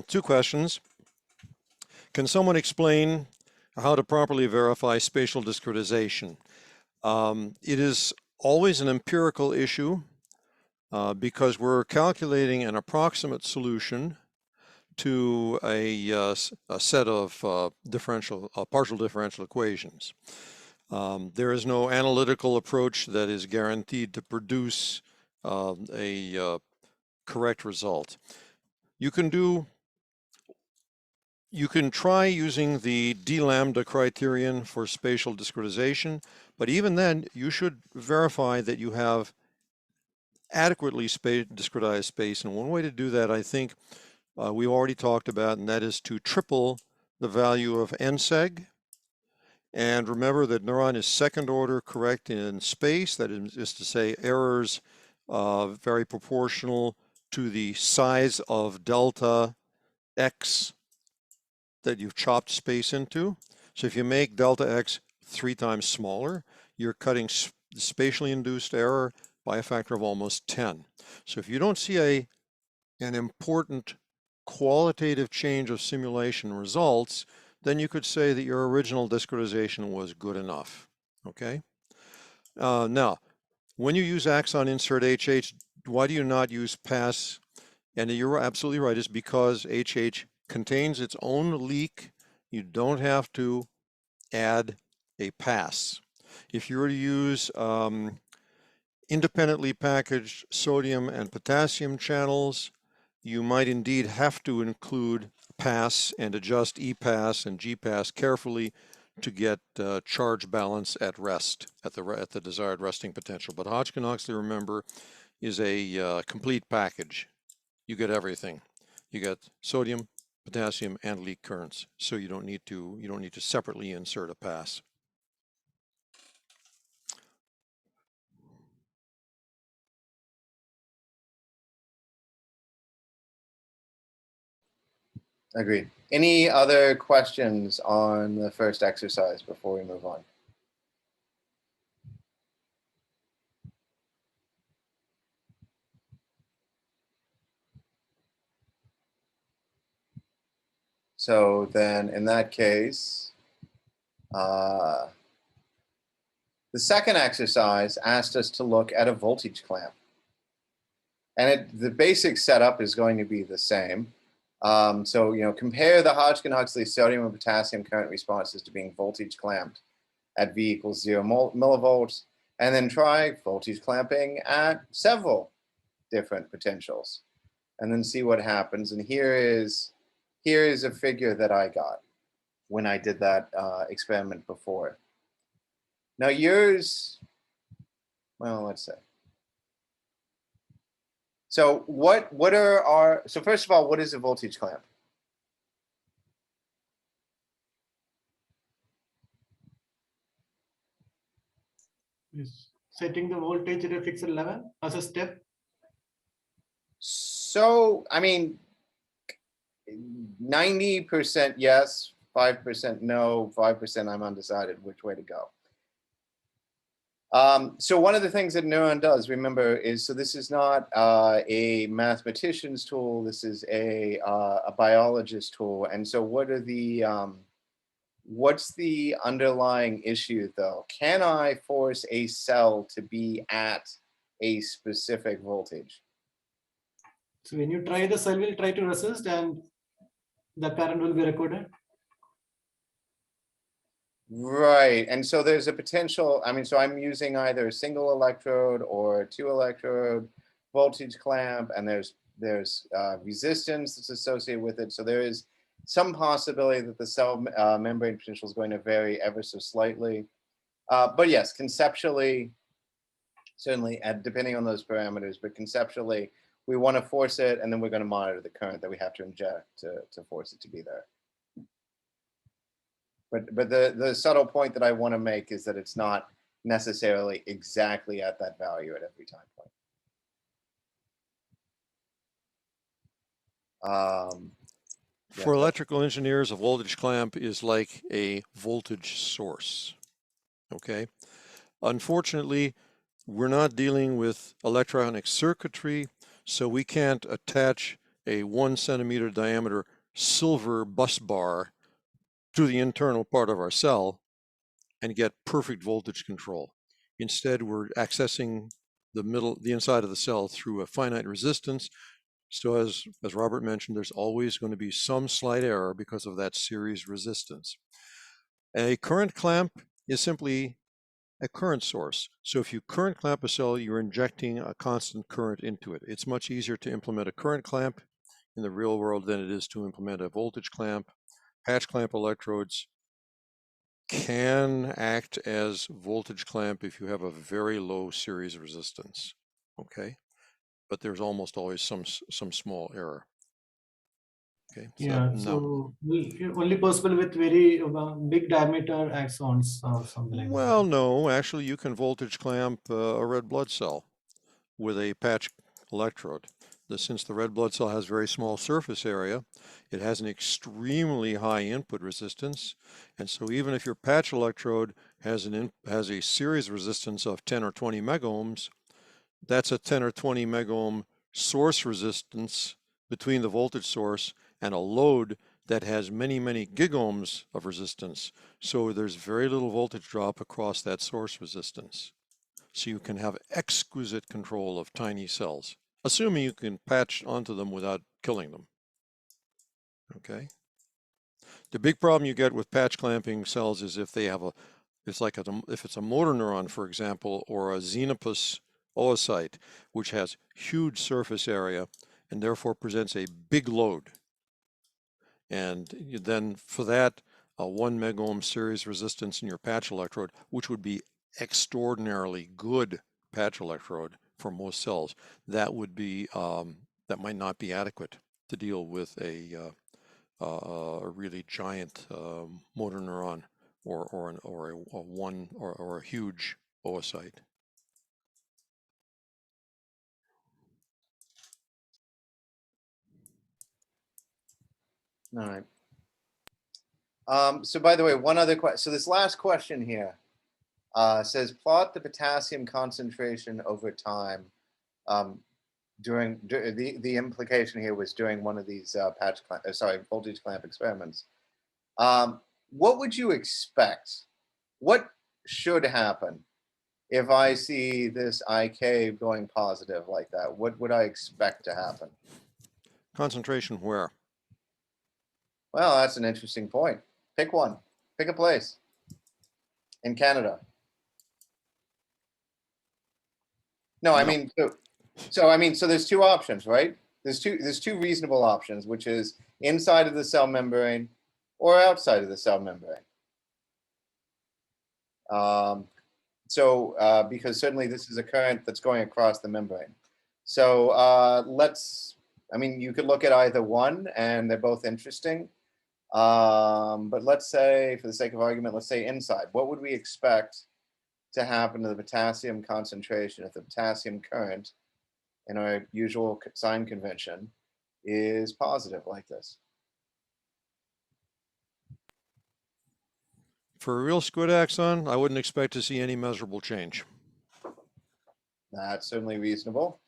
2 questions. Can someone explain how to properly verify spatial discretization? It is always an empirical issue because we're calculating an approximate solution to a set of partial differential equations. There is no analytical approach that is guaranteed to produce a correct result. You can try using the d lambda criterion for spatial discretization, but even then you should verify that you have adequately discretized space. And one way to do that, I think we already talked about, and that is to triple the value of nseg. And remember that NEURON is second order correct in space. That is to say errors very proportional to the size of delta x that you've chopped space into. So if you make delta x 3 times smaller, you're cutting spatially induced error by a factor of almost 10. So if you don't see an important qualitative change of simulation results, then you could say that your original discretization was good enough, okay? Now, when you use axon insert HH, why do you not use pass? And you're absolutely right, it's because HH contains its own leak. You don't have to add a pass. If you were to use independently packaged sodium and potassium channels, you might indeed have to include pass and adjust EPass and GPass carefully to get charge balance at rest, at the desired resting potential. But Hodgkin-Huxley, remember, is a complete package. You get everything. You get sodium, potassium, and leak currents. So you don't need to separately insert a pass. Agreed. Any other questions on the first exercise before we move on? So then in that case, the second exercise asked us to look at a voltage clamp. And the basic setup is going to be the same. So, compare the Hodgkin-Huxley sodium and potassium current responses to being voltage clamped at V equals 0 millivolts, and then try voltage clamping at several different potentials, and then see what happens. And here is a figure that I got when I did that experiment before. Now yours, well, let's say. So what are our, so first of all, what is a voltage clamp? Is setting the voltage at a fixed level as a step. So, I mean, 90% yes, 5% no, 5% I'm undecided which way to go. So one of the things that NEURON does, remember, is, so this is not a mathematician's tool, this is a biologist tool. And so what are the, what's the underlying issue though? Can I force a cell to be at a specific voltage? So when you try, the cell will try to resist and the current will be recorded. Right, and so there's a potential, I mean, so I'm using either a single electrode or 2 electrode voltage clamp, and there's resistance that's associated with it. So there is some possibility that the cell membrane potential is going to vary ever so slightly. But yes, conceptually, certainly, depending on those parameters, but conceptually, we want to force it, and then we're going to monitor the current that we have to inject to force it to be there. But the subtle point that I want to make is that it's not necessarily exactly at that value at every time point. For electrical engineers, a voltage clamp is like a voltage source. Okay. Unfortunately, we're not dealing with electronic circuitry, so we can't attach a 1 centimeter diameter silver bus bar to the internal part of our cell and get perfect voltage control. Instead, we're accessing the inside of the cell through a finite resistance. So as Robert mentioned, there's always going to be some slight error because of that series resistance. A current clamp is simply a current source. So if you current clamp a cell, you're injecting a constant current into it. It's much easier to implement a current clamp in the real world than it is to implement a voltage clamp. Patch clamp electrodes can act as voltage clamp if you have a very low series resistance, okay? But there's almost always some small error. Okay. Yeah, so only possible with very big diameter axons or something like that. Well, no, actually you can voltage clamp a red blood cell with a patch electrode. Since the red blood cell has very small surface area, it has an extremely high input resistance. And so even if your patch electrode has a series resistance of 10 or 20 megohms, that's a 10 or 20 megohm source resistance between the voltage source and a load that has many, many gigohms of resistance. So there's very little voltage drop across that source resistance. So you can have exquisite control of tiny cells, assuming you can patch onto them without killing them. Okay. The big problem you get with patch clamping cells is if they have if it's a motor neuron, for example, or a xenopus oocyte, which has huge surface area and therefore presents a big load. And then for that, a 1 megohm series resistance in your patch electrode, which would be extraordinarily good patch electrode for most cells, that would be that might not be adequate to deal with a really giant motor neuron or a huge oocyte. All right. So by the way, one other question. So this last question here says, plot the potassium concentration over time. During the implication here was during one of these voltage clamp experiments. What would you expect? What should happen if I see this IK going positive like that? What would I expect to happen? Concentration where? Well, that's an interesting point. Pick one. Pick a place. In Canada. No, I mean, so there's two options, right? There's two reasonable options, which is inside of the cell membrane or outside of the cell membrane. because certainly this is a current that's going across the membrane. So you could look at either one and they're both interesting. But let's say, for the sake of argument, let's say inside. What would we expect to happen to the potassium concentration if the potassium current in our usual sign convention is positive like this? For a real squid axon, I wouldn't expect to see any measurable change. That's certainly reasonable.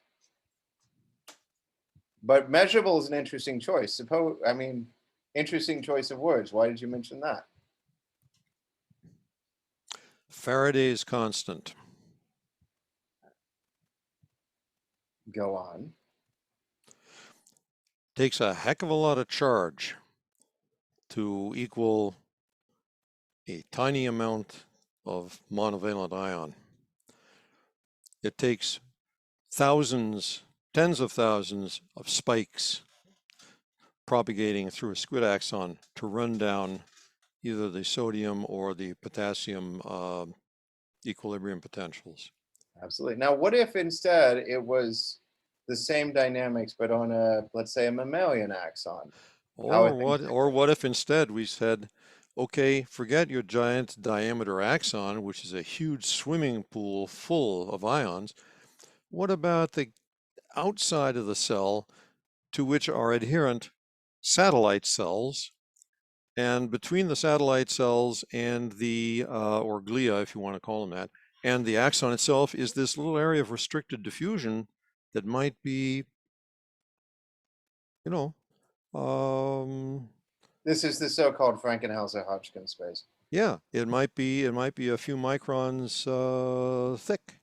But measurable is an interesting choice. Interesting choice of words. Why did you mention that? Faraday's constant. Go on. Takes a heck of a lot of charge to equal a tiny amount of monovalent ion. It takes thousands, tens of thousands of spikes propagating through a squid axon to run down either the sodium or the potassium equilibrium potentials. Absolutely. Now, what if instead it was the same dynamics, but on let's say a mammalian axon? Or what if instead we said, okay, forget your giant diameter axon, which is a huge swimming pool full of ions. What about the outside of the cell to which are adherent satellite cells? And between the satellite cells and the, or glia, if you want to call them that, and the axon itself is this little area of restricted diffusion that might be, this is the so-called Frankenhauser-Hodgkin space. Yeah, it might be a few microns thick.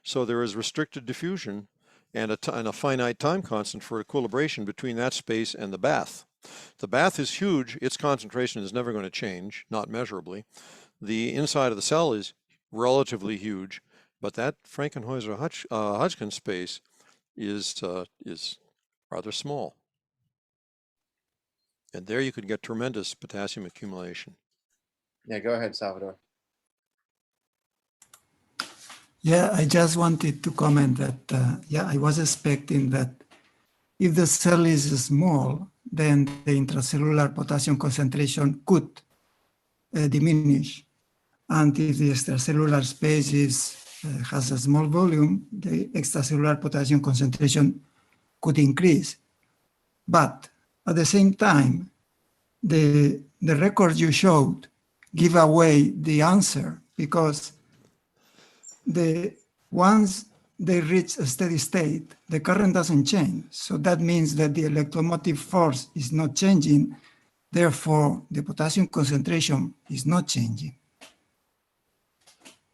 So there is restricted diffusion and a finite time constant for equilibration between that space and the bath. The bath is huge. Its concentration is never going to change, not measurably. The inside of the cell is relatively huge, but that Frankenhauser-Hodgkin space is rather small. And there you could get tremendous potassium accumulation. Yeah, go ahead, Salvador. Yeah, I just wanted to comment that, I was expecting that if the cell is small, then the intracellular potassium concentration could diminish. And if the extracellular space has a small volume, the extracellular potassium concentration could increase. But at the same time, the record you showed give away the answer, because once they reach a steady state, the current doesn't change. So that means that the electromotive force is not changing. Therefore, the potassium concentration is not changing.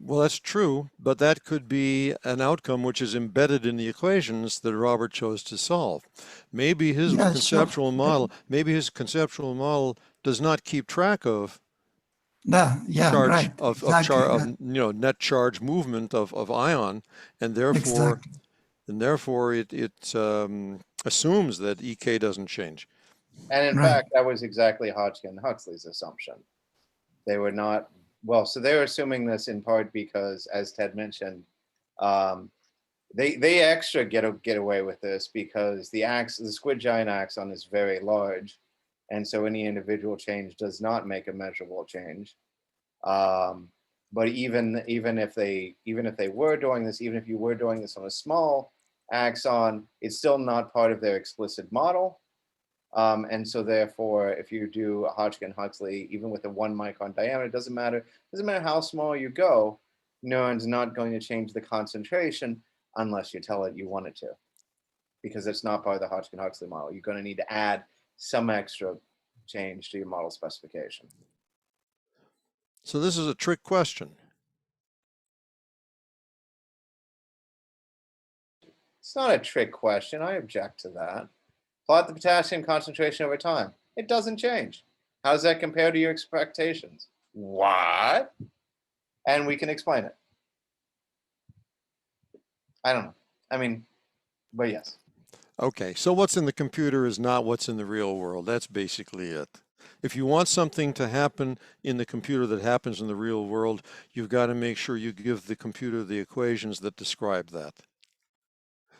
Well, that's true, but that could be an outcome which is embedded in the equations that Robert chose to solve. Maybe his conceptual model, does not keep track of net charge movement of ion, and therefore it assumes that EK doesn't change. And in fact, that was exactly Hodgkin-Huxley's assumption. They were not, so they're assuming this in part because, as Ted mentioned, they extra get away with this because the squid giant axon is very large, and so any individual change does not make a measurable change. But even if they were doing this, even if you were doing this on a small axon, it's still not part of their explicit model. And so therefore, if you do a Hodgkin-Huxley, even with a 1 micron diameter, it doesn't matter how small you go, NEURON's not going to change the concentration unless you tell it you want it to, because it's not part of the Hodgkin-Huxley model. You're going to need to add some extra change to your model specification. So this is a trick question. It's not a trick question. I object to that. Plot the potassium concentration over time. It doesn't change. How does that compare to your expectations? What? And we can explain it. I don't know. But yes. Okay, so what's in the computer is not what's in the real world. That's basically it. If you want something to happen in the computer that happens in the real world, you've got to make sure you give the computer the equations that describe that.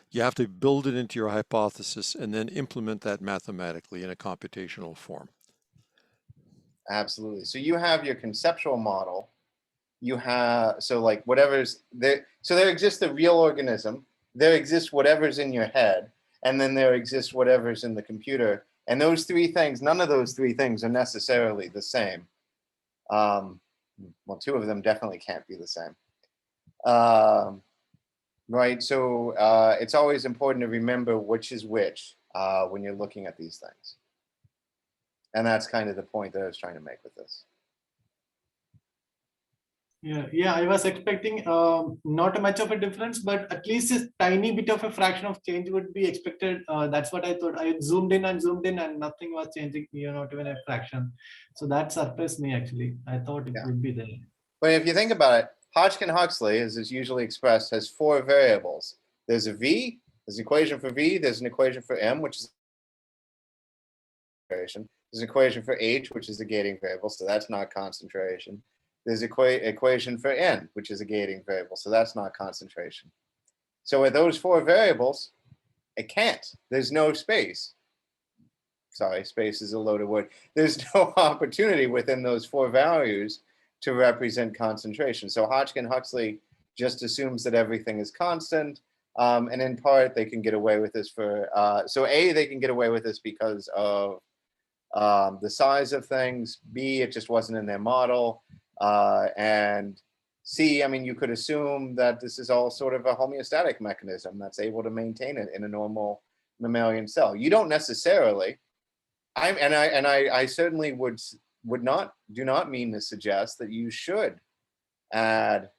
You have to build it into your hypothesis and then implement that mathematically in a computational form. Absolutely. So you have your conceptual model. You have, so like whatever's there, so there exists the real organism, there exists whatever's in your head, and then there exists whatever's in the computer. And those three things, none of those three things are necessarily the same. Well, two of them definitely can't be the same. Right, so it's always important to remember which is which when you're looking at these things. And that's kind of the point that I was trying to make with this. Yeah, I was expecting not much of a difference, but at least a tiny bit of a fraction of change would be expected. That's what I thought. I zoomed in and nothing was changing, not even a fraction. So that surprised me actually. I thought it would be there. But if you think about it, Hodgkin-Huxley, as is usually expressed, has four variables. There's a V, there's an equation for V, there's an equation for M, which is concentration. There's an equation for H, which is a gating variable, so that's not concentration. There's an equation for N, which is a gating variable, so that's not concentration. So with those four variables, it can't. There's no space. Sorry, space is a loaded word. There's no opportunity within those four values to represent concentration. So Hodgkin-Huxley just assumes that everything is constant. And in part, they can get away with this for, so A, they can get away with this because of the size of things. B, it just wasn't in their model. And C, I mean, you could assume that this is all sort of a homeostatic mechanism that's able to maintain it in a normal mammalian cell. You don't necessarily, I certainly do not mean to suggest that you should add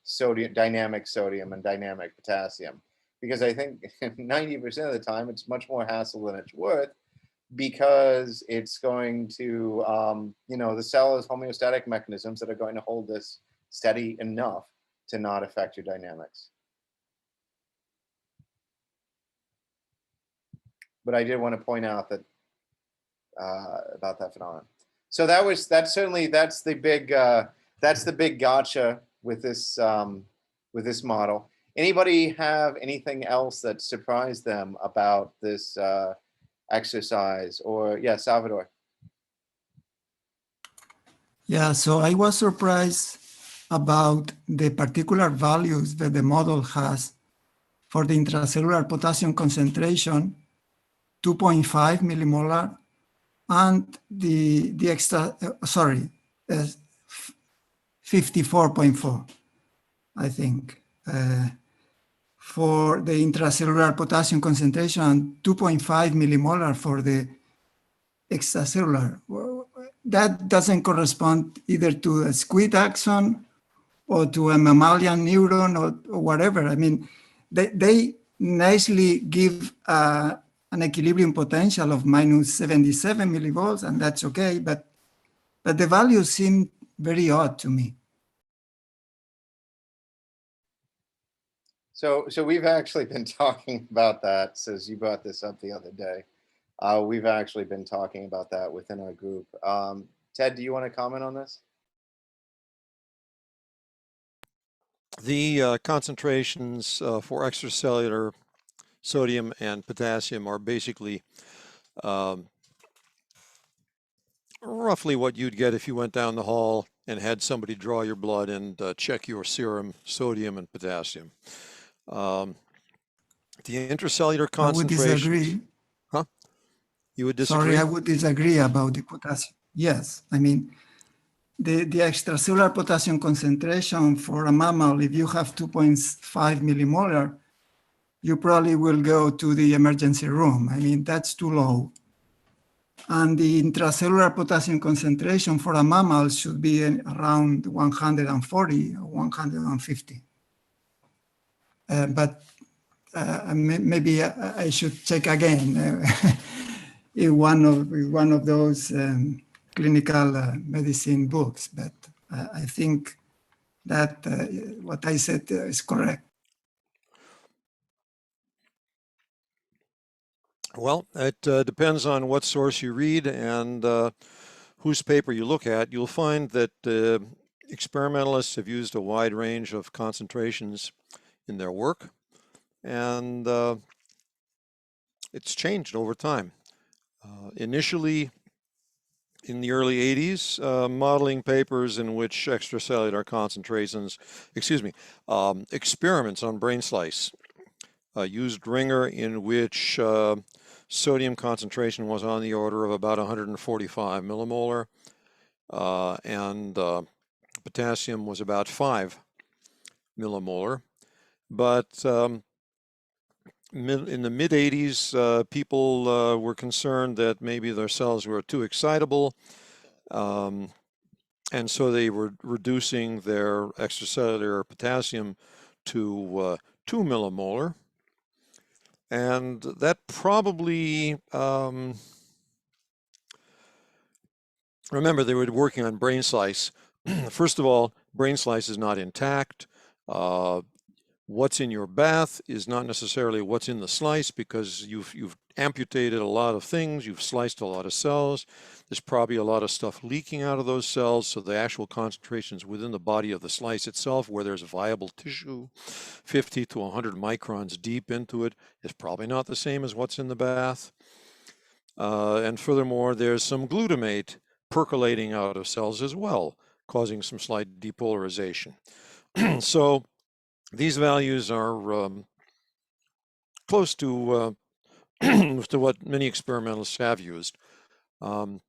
dynamic sodium and dynamic potassium, because I think 90% of the time it's much more hassle than it's worth, because it's going to, the cell is homeostatic mechanisms that are going to hold this steady enough to not affect your dynamics. But I did want to point out that about that phenomenon. So that's the big gotcha with this model. Anybody have anything else that surprised them about this exercise? Or yeah, Salvador. Yeah, so I was surprised about the particular values that the model has for the intracellular potassium concentration, 2.5 millimolar, and the extra, 54.4, I think, for the intracellular potassium concentration, and 2.5 millimolar for the extracellular. That doesn't correspond either to a squid axon or to a mammalian neuron or whatever. I mean, they nicely give an equilibrium potential of minus 77 millivolts, and that's okay, but the values seem very odd to me. So we've actually been talking about that, since you brought this up the other day. We've actually been talking about that within our group. Ted, do you want to comment on this? The concentrations for extracellular sodium and potassium are basically roughly what you'd get if you went down the hall and had somebody draw your blood and check your serum sodium and potassium. The intracellular concentrations. I would disagree. Huh? You would disagree? Sorry, I would disagree about the potassium. Yes, I mean, the extracellular potassium concentration for a mammal, if you have 2.5 millimolar, you probably will go to the emergency room. I mean, that's too low. And the intracellular potassium concentration for a mammal should be around 140 or 150. But maybe I should check again in one of those clinical medicine books. But I think that what I said is correct. Well, it depends on what source you read and whose paper you look at, you'll find that experimentalists have used a wide range of concentrations in their work, and it's changed over time. Initially, in the early 80s, modeling papers in which extracellular concentrations, experiments on brain slice used Ringer in which sodium concentration was on the order of about 145 millimolar and potassium was about 5 millimolar. But in the mid 80s, people were concerned that maybe their cells were too excitable, and so they were reducing their extracellular potassium to 2 millimolar. And that probably, remember, they were working on brain slice. First of all, brain slice is not intact. What's in your bath is not necessarily what's in the slice, because you've amputated a lot of things, you've sliced a lot of cells. There's probably a lot of stuff leaking out of those cells, so the actual concentrations within the body of the slice itself, where there's viable tissue 50 to 100 microns deep into it, is probably not the same as what's in the bath. And furthermore, there's some glutamate percolating out of cells as well, causing some slight depolarization. So these values are close to to what many experimentalists have used. I'm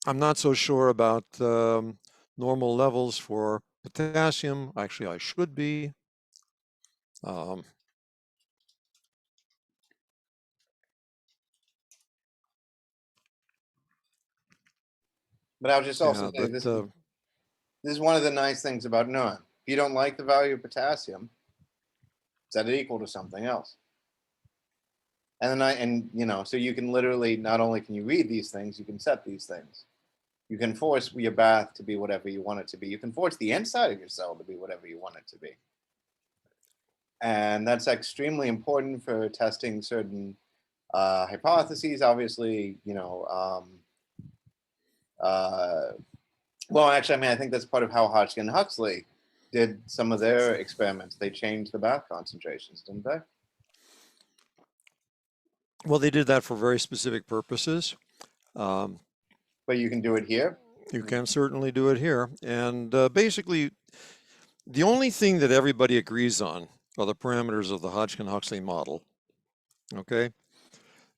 not so sure about normal levels for potassium. Actually, I should be. But I'll just also say this is one of the nice things about NEURON. If you don't like the value of potassium, set it equal to something else. And then so you can literally, not only can you read these things, you can set these things. You can force your bath to be whatever you want it to be. You can force the inside of your cell to be whatever you want it to be. And that's extremely important for testing certain hypotheses. Obviously, well, actually, I mean, I think that's part of how Hodgkin and Huxley did some of their experiments. They changed the bath concentrations, didn't they? well, they did that for very specific purposes. But you can do it here. You can certainly do it here. And basically, the only thing that everybody agrees on are the parameters of the Hodgkin-Huxley model. Okay.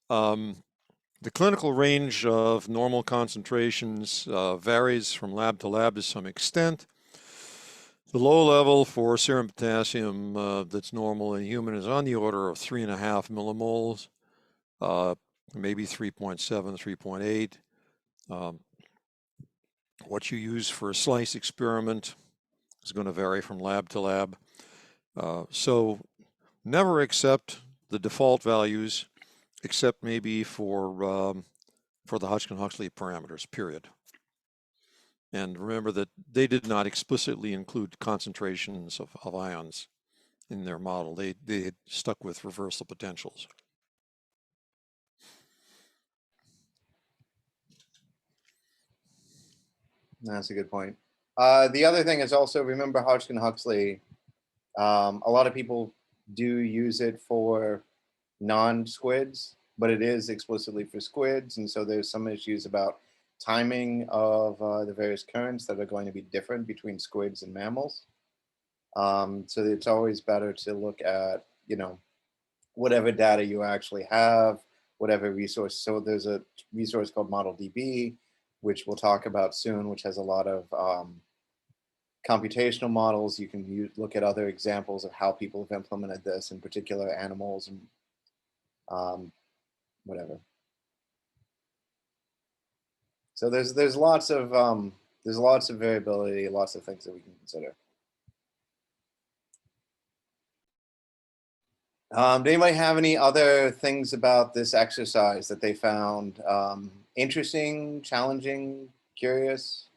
The clinical range of normal concentrations varies from lab to lab to some extent. The low level for serum potassium that's normal in human is on the order of 3.5 millimoles, maybe 3.7, 3.8. What you use for a slice experiment is going to vary from lab to lab. So never accept the default values, except maybe for the Hodgkin-Huxley parameters, period. And remember that they did not explicitly include concentrations of ions in their model. They had stuck with reversal potentials. That's a good point. The other thing is also, remember Hodgkin-Huxley, a lot of people do use it for non-squids, but it is explicitly for squids. And so there's some issues about timing of the various currents that are going to be different between squids and mammals. So it's always better to look at, whatever data you actually have, whatever resource. So there's a resource called ModelDB, which we'll talk about soon, which has a lot of computational models. You can look at other examples of how people have implemented this, in particular animals and whatever. So there's lots of variability, lots of things that we can consider. Do anybody have any other things about this exercise that they found interesting, challenging, curious?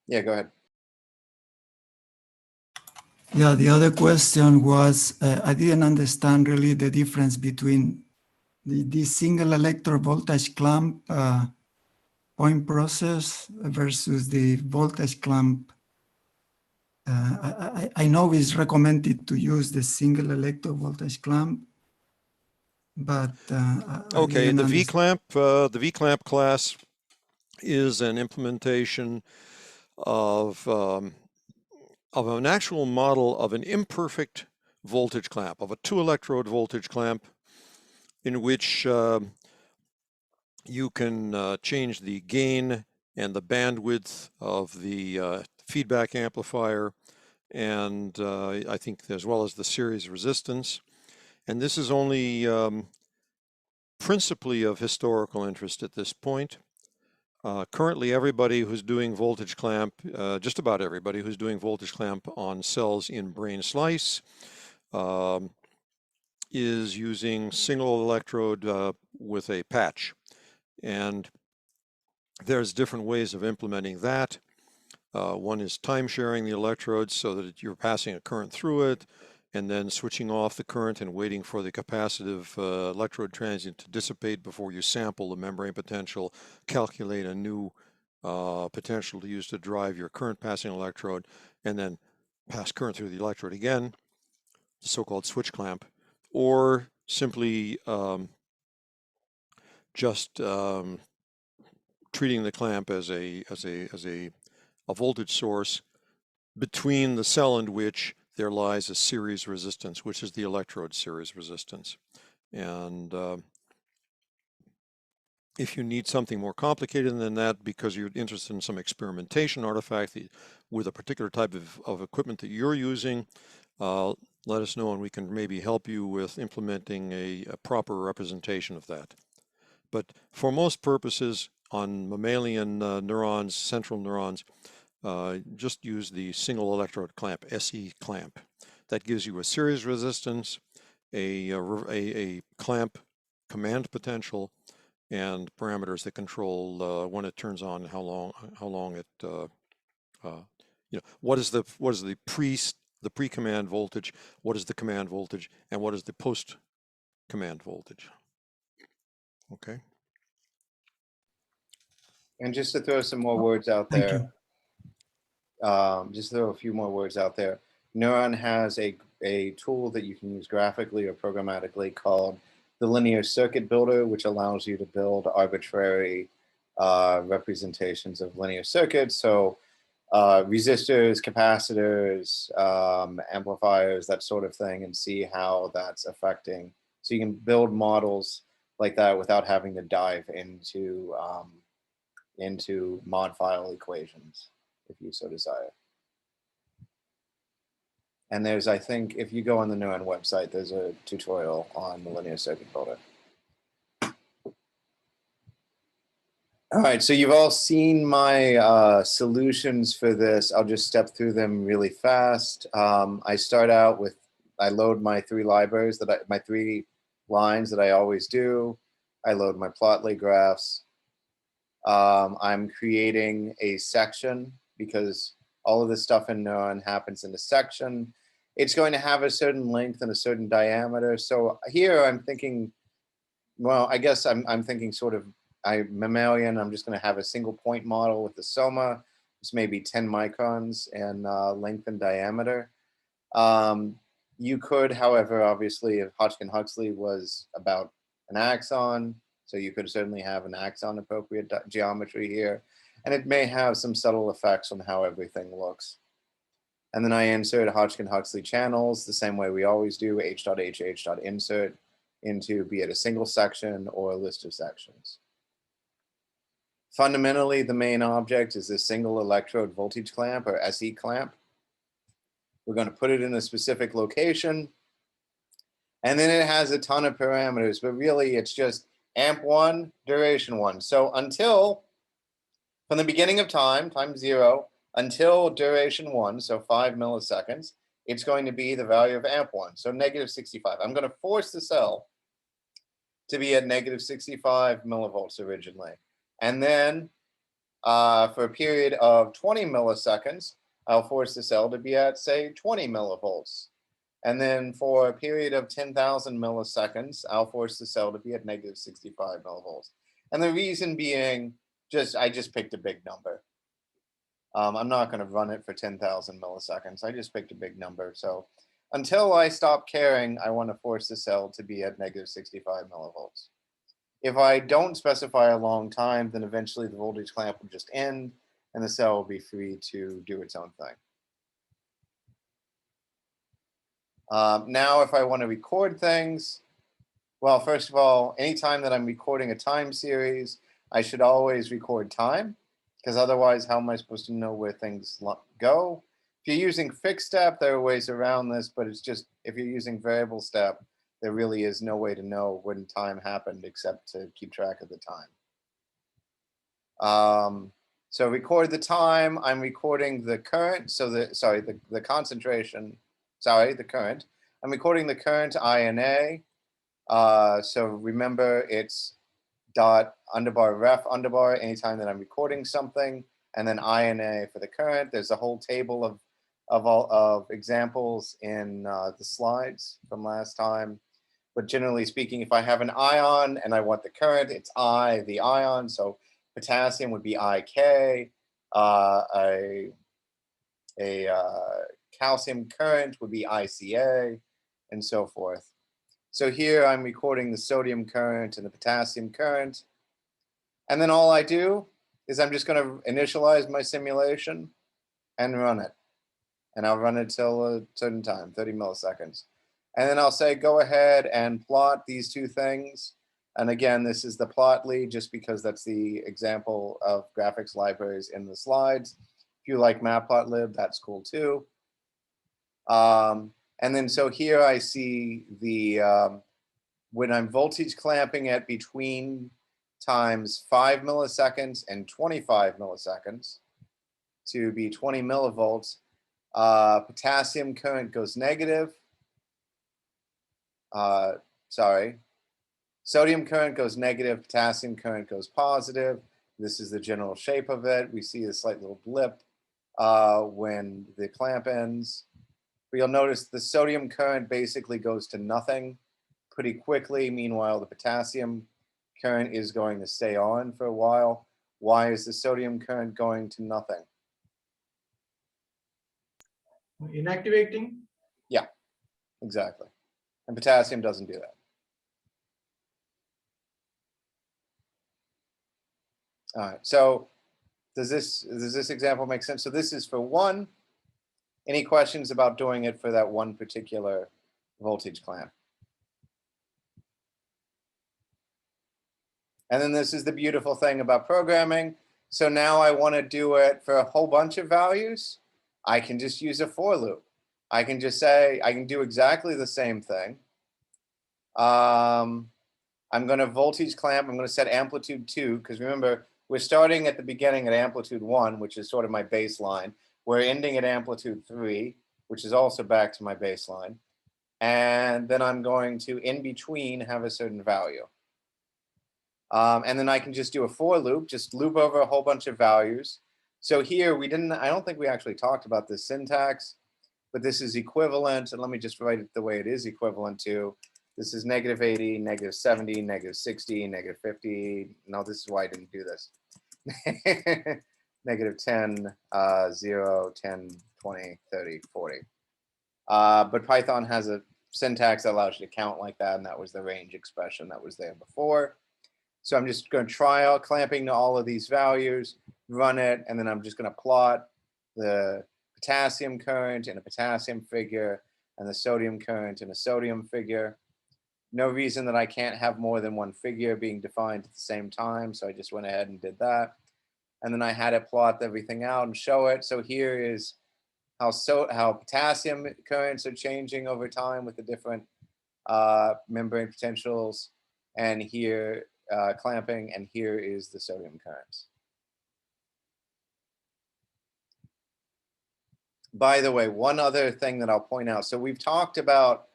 Yeah, go ahead. Yeah, the other question was, I didn't understand really the difference between the single electrode voltage clamp point process versus the voltage clamp. I know it's recommended to use the single electrode voltage clamp, but Okay, didn't the understand. V clamp class is an implementation of an actual model of an imperfect voltage clamp, of a 2-electrode voltage clamp, in which you can change the gain and the bandwidth of the feedback amplifier, and I think as well as the series resistance. And this is only principally of historical interest at this point. Currently, everybody who's doing voltage clamp, just about everybody who's doing voltage clamp on cells in brain slice, is using single electrode with a patch. And there's different ways of implementing that. One is time sharing the electrodes so that you're passing a current through it, and then switching off the current and waiting for the capacitive electrode transient to dissipate before you sample the membrane potential, calculate a new potential to use to drive your current passing electrode, and then pass current through the electrode again, the so-called switch clamp, or simply just treating the clamp as a voltage source between the cell and which there lies a series resistance, which is the electrode series resistance. And if you need something more complicated than that, because you're interested in some experimentation artifact with a particular type of equipment that you're using, let us know and we can maybe help you with implementing a proper representation of that. But for most purposes, on mammalian neurons, central neurons, just use the single electrode clamp, SE clamp. That gives you a series resistance, a clamp command potential, and parameters that control when it turns on, how long it, what is the pre-command voltage, what is the command voltage, and what is the post-command voltage. Okay. And just to throw some more words out Thank there, just throw a few more words out there. NEURON has a tool that you can use graphically or programmatically called the linear circuit builder, which allows you to build arbitrary representations of linear circuits. So resistors, capacitors, amplifiers, that sort of thing, and see how that's affecting. So you can build models like that without having to dive into mod file equations, if you so desire. And there's, I think, if you go on the NEURON website, there's a tutorial on the linear circuit builder. All right, so you've all seen my solutions for this. I'll just step through them really fast. I start out with, I load my 3 libraries, my 3 lines that I always do. I load my plotly graphs. I'm creating a section because all of this stuff in NEURON happens in a section. It's going to have a certain length and a certain diameter. So here I'm thinking, well, I guess I'm thinking sort of mammalian. I'm just going to have a single point model with the soma. It's maybe 10 microns in length and diameter. You could, however, obviously, if Hodgkin-Huxley was about an axon, so you could certainly have an axon appropriate geometry here. And it may have some subtle effects on how everything looks. And then I insert Hodgkin-Huxley channels the same way we always do, h.h.h.insert into be it a single section or a list of sections. Fundamentally, the main object is this single electrode voltage clamp or SE clamp. We're going to put it in a specific location. And then it has a ton of parameters, but really it's just amp 1, duration 1. So until, from the beginning of time 0, until duration 1, so 5 milliseconds, it's going to be the value of amp 1, so -65. I'm going to force the cell to be at -65 millivolts originally. And then for a period of 20 milliseconds, I'll force the cell to be at, say, 20 millivolts. And then for a period of 10,000 milliseconds, I'll force the cell to be at negative 65 millivolts. And the reason being, I just picked a big number. I'm not going to run it for 10,000 milliseconds. I just picked a big number. So until I stop caring, I want to force the cell to be at negative 65 millivolts. If I don't specify a long time, then eventually the voltage clamp will just end and the cell will be free to do its own thing. Now, if I want to record things, well, first of all, anytime that I'm recording a time series, I should always record time, because otherwise, how am I supposed to know where things go? If you're using fixed step, there are ways around this, but it's just, if you're using variable step, there really is no way to know when time happened except to keep track of the time. So record the time, I'm recording the current, so the concentration, the current. I'm recording the current INA. So remember, it's dot underbar ref underbar anytime that I'm recording something, and then INA for the current. There's a whole table of examples in the slides from last time. But generally speaking, if I have an ion and I want the current, it's I, the ion. So potassium would be IK. A calcium current would be ICA, and so forth. So here I'm recording the sodium current and the potassium current. And then all I do is I'm just going to initialize my simulation and run it. And I'll run it till a certain time, 30 milliseconds. And then I'll say, go ahead and plot these two things. And again, this is the plotly, just because that's the example of graphics libraries in the slides. If you like matplotlib, that's cool too. And then so here I see the, when I'm voltage clamping at between times 5 milliseconds and 25 milliseconds to be 20 millivolts, potassium current goes negative. Sodium current goes negative, potassium current goes positive. This is the general shape of it. We see a slight little blip when the clamp ends. But you'll notice the sodium current basically goes to nothing pretty quickly. Meanwhile, the potassium current is going to stay on for a while. Why is the sodium current going to nothing? Inactivating? Yeah, exactly. And potassium doesn't do that. All right, so does this example make sense? So this is for one. Any questions about doing it for that one particular voltage clamp? And then this is the beautiful thing about programming. So now I want to do it for a whole bunch of values. I can just use a for loop. I can just say, I can do exactly the same thing. I'm going to voltage clamp. I'm going to set amplitude 2, because remember, we're starting at the beginning at amplitude 1, which is sort of my baseline. We're ending at amplitude 3, which is also back to my baseline. And then I'm going to, in between, have a certain value. And then I can just do a for loop, just loop over a whole bunch of values. So here I don't think we actually talked about this syntax, but this is equivalent. And let me just write it the way it is equivalent to. This is negative 80, negative 70, negative 60, negative 50. No, this is why I didn't do this. Negative 10, 0, 10, 20, 30, 40. But Python has a syntax that allows you to count like that, and that was the range expression that was there before. So I'm just going to try out clamping to all of these values, run it, and then I'm just going to plot the potassium current in a potassium figure and the sodium current in a sodium figure. No reason that I can't have more than one figure being defined at the same time, so I just went ahead and did that. And then I had it plot everything out and show it. So here is how potassium currents are changing over time with the different membrane potentials, and here clamping, and here is the sodium currents. By the way, one other thing that I'll point out. So we've talked about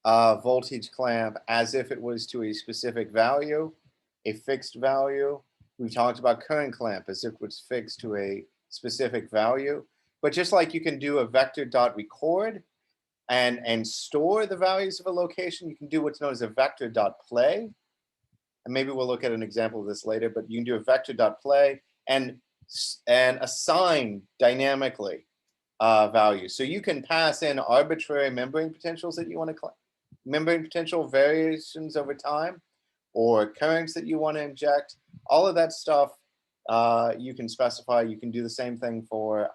voltage clamp as if it was to a specific value, a fixed value. We've talked about current clamp as if it was fixed to a specific value. But just like you can do a vector dot record and store the values of a location, you can do what's known as a vector dot play. And maybe we'll look at an example of this later, but you can do a vector dot play and assign dynamically values. So you can pass in arbitrary membrane potentials that you want to membrane potential variations over time, or currents that you want to inject. All of that stuff you can specify. You can do the same thing for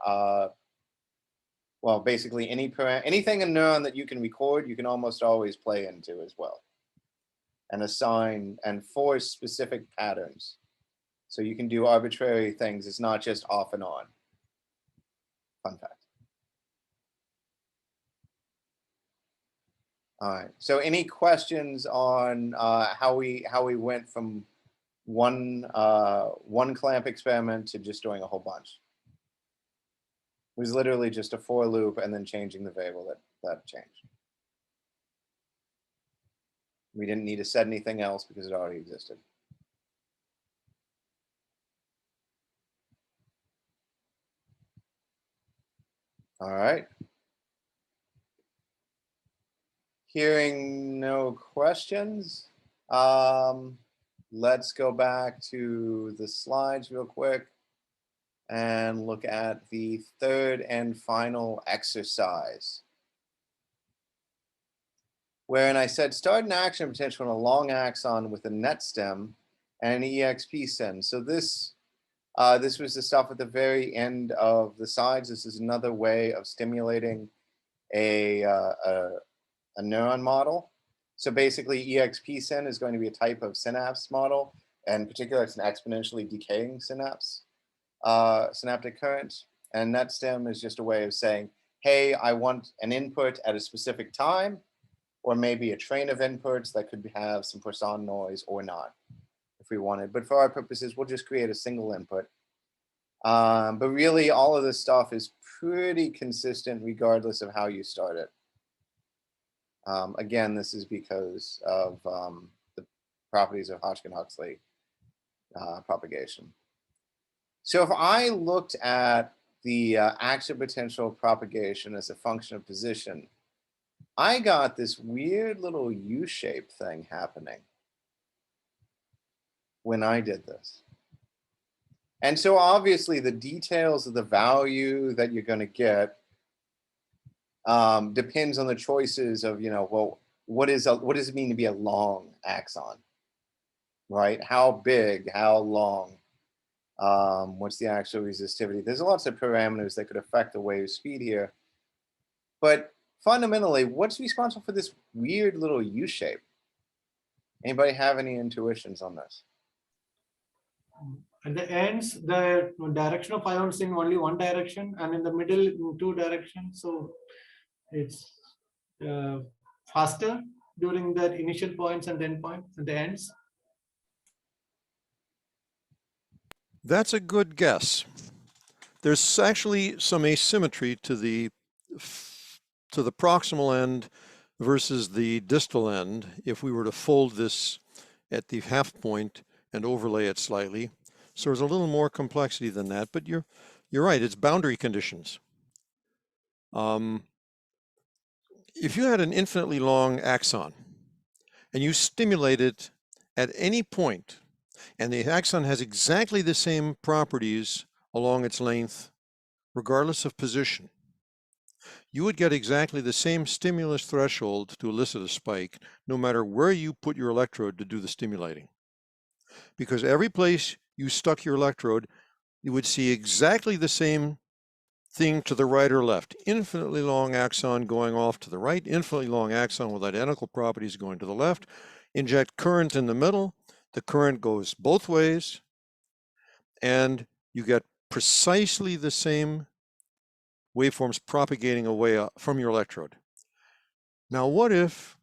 well, basically anything in NEURON that you can record, you can almost always play into as well, and assign and force specific patterns. So you can do arbitrary things. It's not just off and on. Fun fact. All right. So any questions on how we went from one clamp experiment to just doing a whole bunch? It was literally just a for loop and then changing the variable that changed. We didn't need to set anything else because it already existed. All right. Hearing no questions, let's go back to the slides real quick and look at the third and final exercise, wherein I said start an action potential on a long axon with a NetStim and an EXP send. So this was the stuff at the very end of the sides. This is another way of stimulating a NEURON model. So basically EXP send is going to be a type of synapse model, and in particular it's an exponentially decaying synapse. Synaptic current, and NetStim is just a way of saying, hey, I want an input at a specific time, or maybe a train of inputs that could have some Poisson noise or not, if we wanted. But for our purposes, we'll just create a single input. But really, all of this stuff is pretty consistent regardless of how you start it. Again, this is because of the properties of Hodgkin-Huxley propagation. So if I looked at the action potential propagation as a function of position, I got this weird little U-shaped thing happening when I did this. And so obviously the details of the value that you're going to get depends on the choices of, well, what does it mean to be a long axon, right? How big, how long? What's the actual resistivity? There's lots of parameters that could affect the wave speed here. But fundamentally, what's responsible for this weird little U shape? Anybody have any intuitions on this? At the ends, the direction of ions in only one direction, and in the middle in two directions. So it's faster during the initial points and end points at the ends. That's a good guess. There's actually some asymmetry to the proximal end versus the distal end if we were to fold this at the half point and overlay it slightly. So there's a little more complexity than that, but you're right, it's boundary conditions. If you had an infinitely long axon and you stimulate it at any point, and the axon has exactly the same properties along its length, regardless of position, you would get exactly the same stimulus threshold to elicit a spike, no matter where you put your electrode to do the stimulating. Because every place you stuck your electrode, you would see exactly the same thing to the right or left. Infinitely long axon going off to the right, infinitely long axon with identical properties going to the left. Inject current in the middle. The current goes both ways, and you get precisely the same waveforms propagating away from your electrode. Now, what if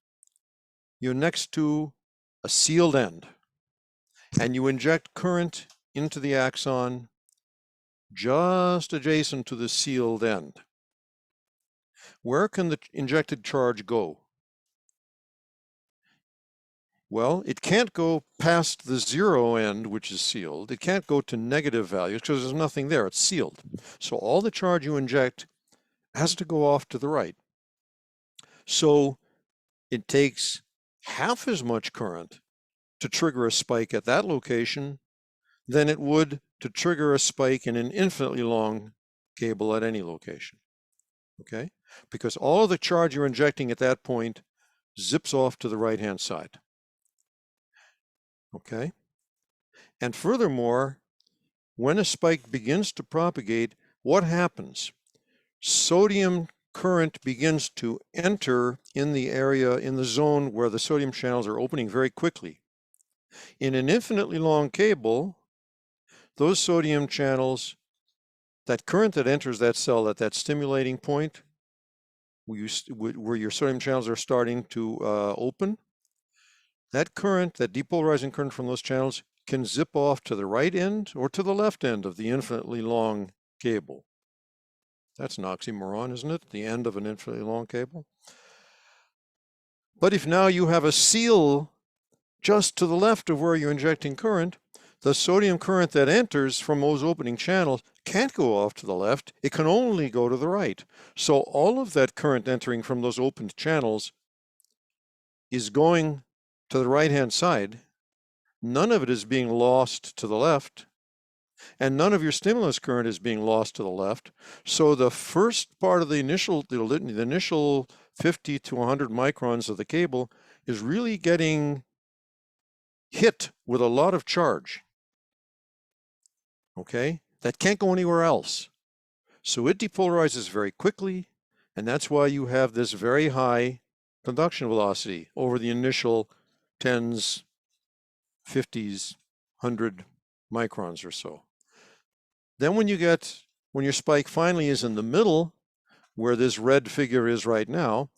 you're next to a sealed end and you inject current into the axon just adjacent to the sealed end? Where can the injected charge go? Well, it can't go past the zero end, which is sealed. It can't go to negative values because there's nothing there. It's sealed. So all the charge you inject has to go off to the right. So it takes half as much current to trigger a spike at that location than it would to trigger a spike in an infinitely long cable at any location. Okay? Because all of the charge you're injecting at that point zips off to the right-hand side. Okay? And furthermore, when a spike begins to propagate, what happens? Sodium current begins to enter in the area, in the zone where the sodium channels are opening very quickly. In an infinitely long cable, those sodium channels, that current that enters that cell at that stimulating point, where your sodium channels are starting to open, that current, that depolarizing current from those channels, can zip off to the right end or to the left end of the infinitely long cable. That's an oxymoron, isn't it? The end of an infinitely long cable. But if now you have a seal just to the left of where you're injecting current, the sodium current that enters from those opening channels can't go off to the left. It can only go to the right. So all of that current entering from those opened channels is going to the right-hand side. None of it is being lost to the left, and none of your stimulus current is being lost to the left. So the first part of the initial 50 to 100 microns of the cable is really getting hit with a lot of charge. Okay? That can't go anywhere else. So it depolarizes very quickly, and that's why you have this very high conduction velocity over the initial 10s, 50s, 100 microns or so. Then when your spike finally is in the middle, where this red figure is right now,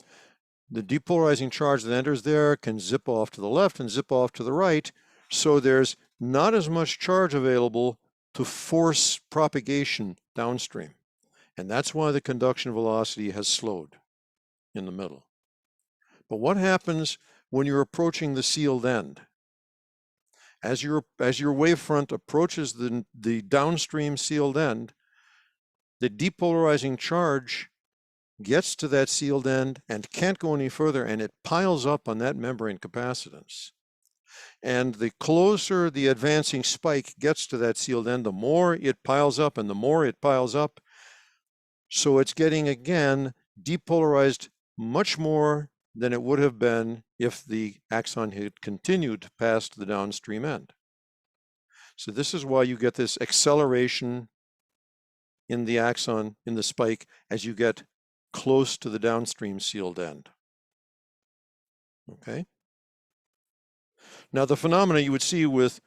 the depolarizing charge that enters there can zip off to the left and zip off to the right, so there's not as much charge available to force propagation downstream. And that's why the conduction velocity has slowed in the middle. But what happens when you're approaching the sealed end? As your wavefront approaches the downstream sealed end, the depolarizing charge gets to that sealed end and can't go any further, and it piles up on that membrane capacitance. And the closer the advancing spike gets to that sealed end, the more it piles up and the more it piles up. So it's getting, again, depolarized much more than it would have been if the axon had continued past the downstream end. So this is why you get this acceleration in the axon, in the spike, as you get close to the downstream sealed end. Okay? Now the phenomena you would see with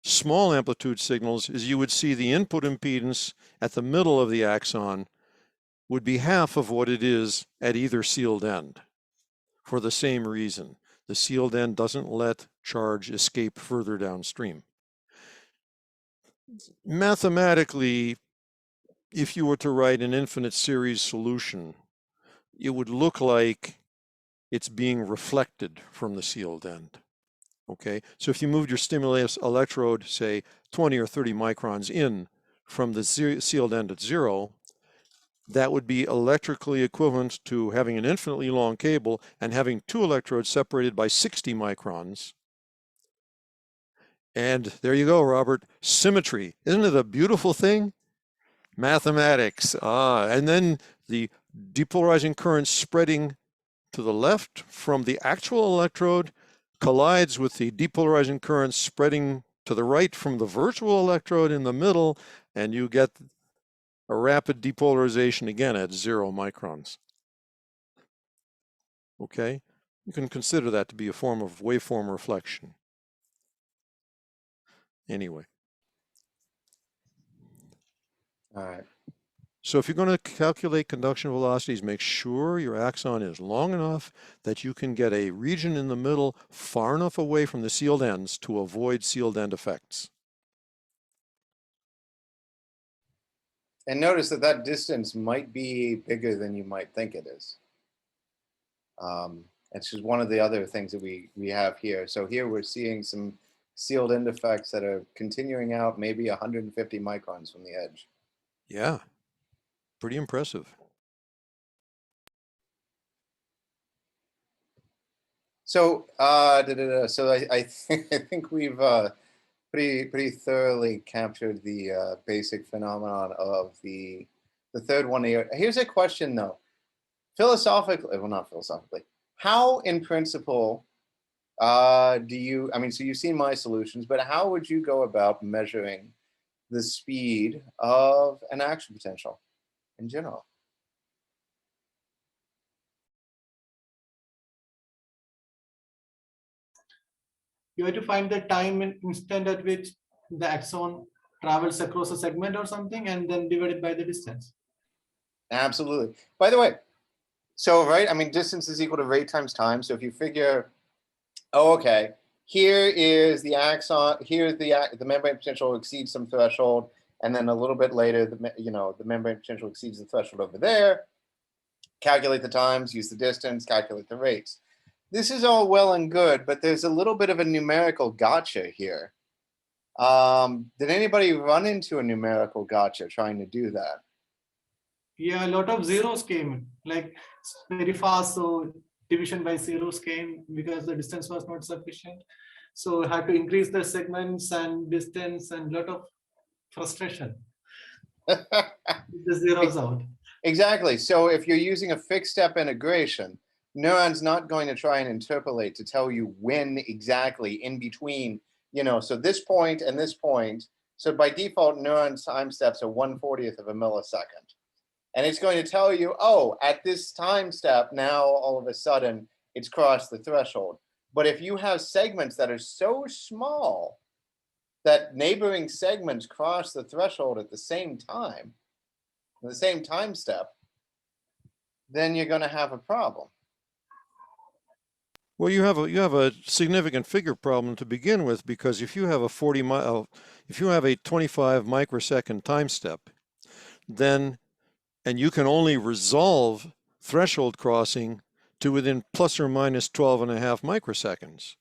small amplitude signals is you would see the input impedance at the middle of the axon would be half of what it is at either sealed end, for the same reason. The sealed end doesn't let charge escape further downstream. Mathematically, if you were to write an infinite series solution, it would look like it's being reflected from the sealed end. Okay, so if you moved your stimulus electrode, say 20 or 30 microns in from the sealed end at zero, that would be electrically equivalent to having an infinitely long cable and having two electrodes separated by 60 microns. And there you go, Robert, symmetry. Isn't it a beautiful thing? Mathematics. And then the depolarizing current spreading to the left from the actual electrode collides with the depolarizing current spreading to the right from the virtual electrode in the middle, and you get a rapid depolarization again at 0 microns. Okay? You can consider that to be a form of waveform reflection. Anyway. All right. So if you're going to calculate conduction velocities, make sure your axon is long enough that you can get a region in the middle far enough away from the sealed ends to avoid sealed end effects. And notice that that distance might be bigger than you might think it is. It's just one of the other things that we have here. So here we're seeing some sealed end effects that are continuing out maybe 150 microns from the edge. Yeah, pretty impressive. So, so I think we've pretty thoroughly captured the basic phenomenon of the third one here. Here's a question though, philosophically, well, not philosophically, how in principle do you, I mean, so you've seen my solutions, but how would you go about measuring the speed of an action potential in general? You have to find the time instant at which the axon travels across a segment or something, and then divide it by the distance. Absolutely. By the way, so, right, I mean, distance is equal to rate times time. So if you figure, oh, okay, here is the axon, here's the membrane potential exceeds some threshold, and then a little bit later, the membrane potential exceeds the threshold over there. Calculate the times, use the distance, calculate the rates. This is all well and good, but there's a little bit of a numerical gotcha here. Did anybody run into a numerical gotcha trying to do that? Yeah, a lot of zeros came, like very fast. So division by zeros came because the distance was not sufficient. So had to increase the segments and distance, and a lot of frustration. The zeros out. Exactly. So if you're using a fixed step integration, NEURON's not going to try and interpolate to tell you when exactly in between, so this point and this point. So by default, NEURON's time steps are 1/40th of a millisecond. And it's going to tell you, oh, at this time step, now all of a sudden it's crossed the threshold. But if you have segments that are so small that neighboring segments cross the threshold at the same time, the same time step, then you're going to have a problem. Well, you have a significant figure problem to begin with, because if you have if you have a 25 microsecond time step, then and you can only resolve threshold crossing to within plus or minus 12.5 microseconds.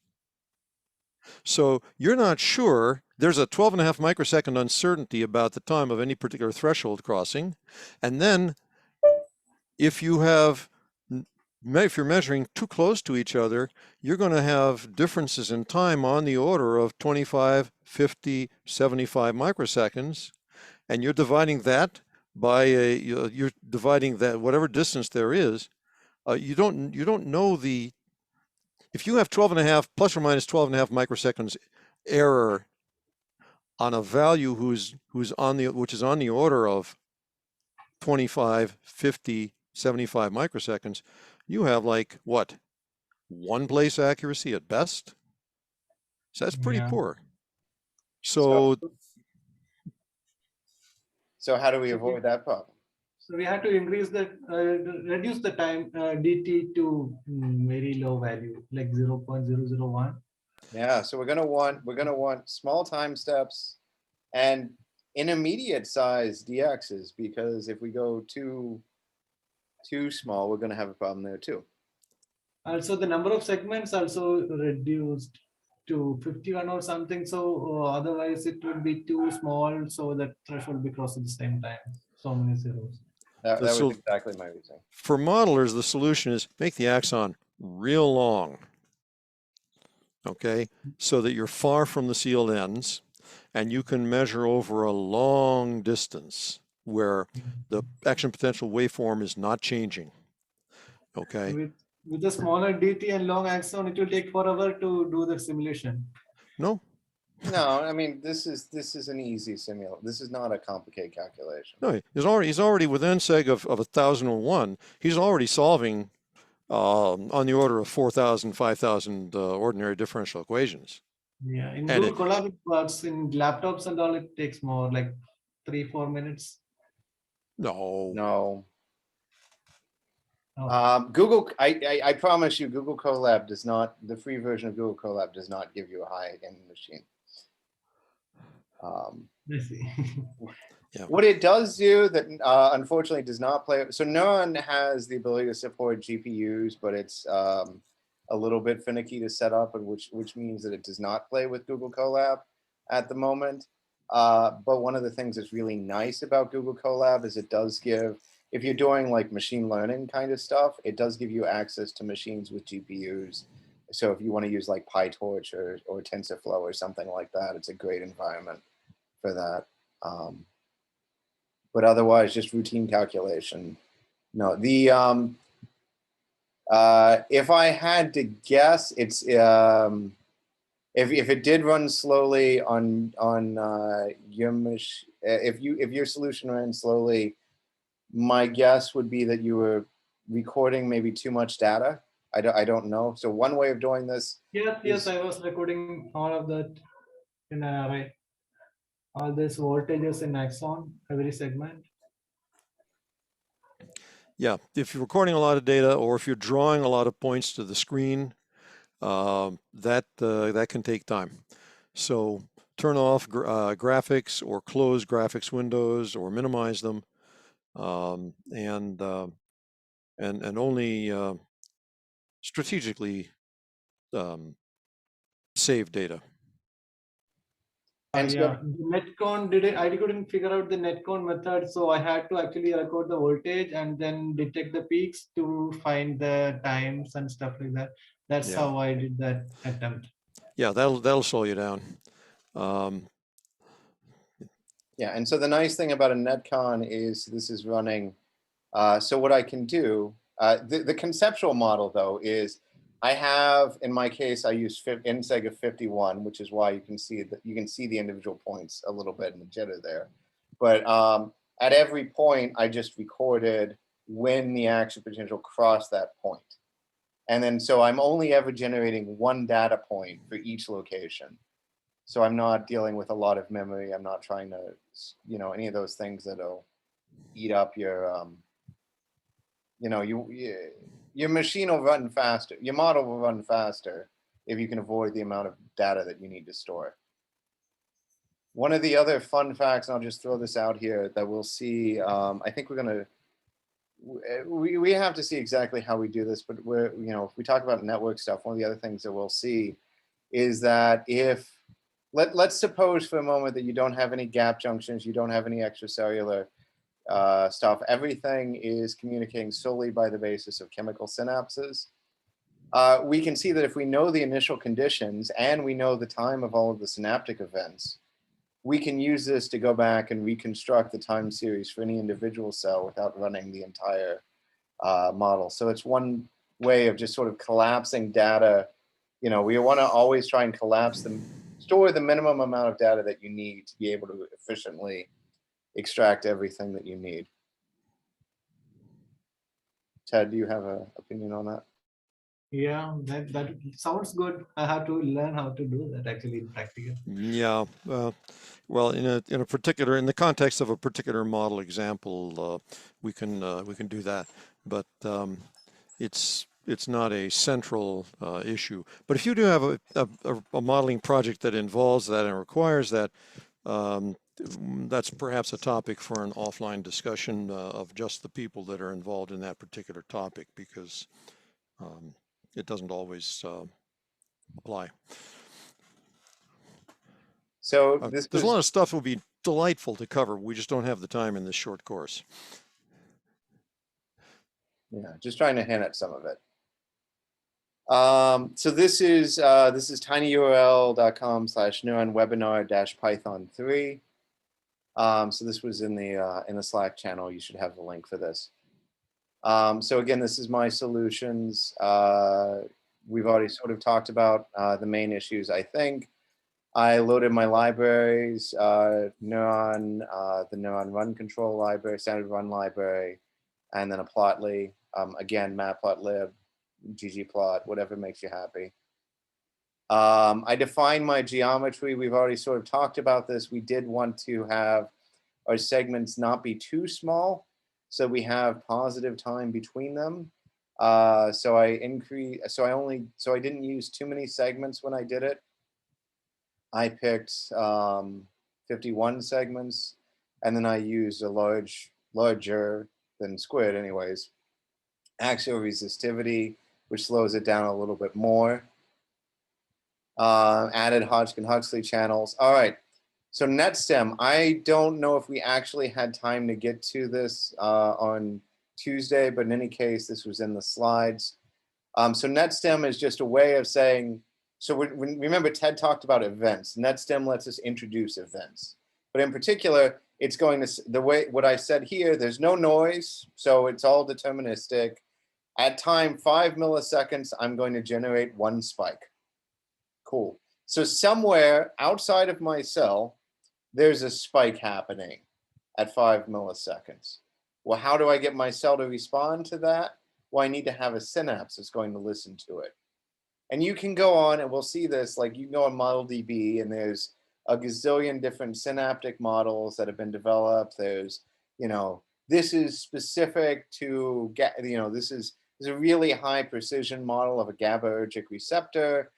So you're not sure. There's a 12.5 microsecond uncertainty about the time of any particular threshold crossing. And then if you're measuring too close to each other, you're going to have differences in time on the order of 25, 50, 75 microseconds. And you're dividing that by you're dividing that whatever distance there is. You don't know the, if you have 12.5 plus or minus 12.5 microseconds error on a value which is on the order of 25, 50, 75 microseconds, you have like what, one place accuracy at best. So that's pretty poor. So how do we avoid that problem? So we had to increase the reduce the time dt to very low value, like 0.001. Yeah, so we're gonna want small time steps and intermediate size dx's, because if we go too small, we're gonna have a problem there too. Also, the number of segments also reduced to 51 or something. So otherwise, it would be too small, so that threshold will be crossed at the same time. So many zeros. That was exactly my reasoning. For modelers, the solution is make the axon real long, okay, so that you're far from the sealed ends, and you can measure over a long distance where the action potential waveform is not changing. Okay. With the smaller dt and long axon, it will take forever to do the simulation. No. No, I mean, this is an easy simulation. This is not a complicated calculation. No, he's already with nseg of 1001. He's already solving on the order of 4,000, 5,000 ordinary differential equations. Yeah, in Google Colab it works. In laptops and all, it takes more, like 3-4 minutes. No. Oh. Google, I promise you, Google Colab does not, the free version of Google Colab does not give you a high-end machine. I see. Yeah. What it does do that unfortunately does not play, so NEURON has the ability to support GPUs, but it's a little bit finicky to set up, and which means that it does not play with Google Colab at the moment. But one of the things that's really nice about Google Colab is it does give, if you're doing like machine learning kind of stuff, it does give you access to machines with GPUs. So if you want to use like PyTorch or TensorFlow or something like that, it's a great environment for that. But otherwise, just routine calculation. No, the if I had to guess, it's if it did run slowly on your machine, if your solution ran slowly, my guess would be that you were recording maybe too much data. I don't know. So one way of doing this. Yes, I was recording all of that in an array. All these voltages in axon, every segment. Yeah, if you're recording a lot of data, or if you're drawing a lot of points to the screen, that can take time. So turn off graphics, or close graphics windows, or minimize them, and only strategically save data. And so, Yeah, the NetCon I couldn't figure out the NetCon method, so I had to actually record the voltage and then detect the peaks to find the times and stuff like that. That's Yeah. how I did that attempt. Yeah, that'll slow you down. yeah, and so the nice thing about a NetCon is this is running. So what I can do, the conceptual model though is, I have, in my case, I use NSEG of 51, which is why you can see that you can see the individual points a little bit in the jitter there. But at every point, I just recorded when the action potential crossed that point. And then so I'm only ever generating one data point for each location. So I'm not dealing with a lot of memory. I'm not trying to, any of those things that'll eat up your, your machine will run faster. Your model will run faster if you can avoid the amount of data that you need to store. One of the other fun facts, and I'll just throw this out here, that we'll see, I think we're gonna, we have to see exactly how we do this, but if we talk about network stuff, one of the other things that we'll see is that if, let's suppose for a moment that you don't have any gap junctions, you don't have any extracellular stuff, everything is communicating solely by the basis of chemical synapses. We can see that if we know the initial conditions and we know the time of all of the synaptic events, we can use this to go back and reconstruct the time series for any individual cell without running the entire model. So it's one way of just sort of collapsing data. We want to always try and collapse them, store the minimum amount of data that you need to be able to efficiently extract everything that you need. Ted, do you have an opinion on that? Yeah, that sounds good. I have to learn how to do that actually in practical. Yeah, well, in the context of a particular model example, we can do that, but it's not a central issue. But if you do have a modeling project that involves that and requires that, that's perhaps a topic for an offline discussion of just the people that are involved in that particular topic, because it doesn't always apply. So there's a lot of stuff that would be delightful to cover. We just don't have the time in this short course. Yeah, just trying to hint at some of it. So this is tinyurl.com/neuron-webinar-python3. So this was in the Slack channel. You should have the link for this. So again, this is my solutions. We've already sort of talked about the main issues, I think. I loaded my libraries, Neuron, the Neuron run control library, standard run library, and then a plotly. Again, matplotlib, ggplot, whatever makes you happy. I defined my geometry. We've already sort of talked about this. We did want to have our segments not be too small, so we have positive time between them. So I didn't use too many segments when I did it. I picked 51 segments, and then I used a larger than squid anyways, axial resistivity. which slows it down a little bit more. Added Hodgkin-Huxley channels. All right. So NetStim, I don't know if we actually had time to get to this on Tuesday, but in any case, this was in the slides. So NetStim is just a way of saying, so remember Ted talked about events. NetStim lets us introduce events. But in particular, it's going to, the way, what I said here, there's no noise, so it's all deterministic. At time 5 milliseconds, I'm going to generate one spike. Cool. So somewhere outside of my cell, there's a spike happening at 5 milliseconds. Well, how do I get my cell to respond to that? Well, I need to have a synapse that's going to listen to it. And you can go on, and we'll see this, like you can go on ModelDB, and there's a gazillion different synaptic models that have been developed. There's, you know, this is specific to, you know, this is a really high precision model of a GABAergic receptor,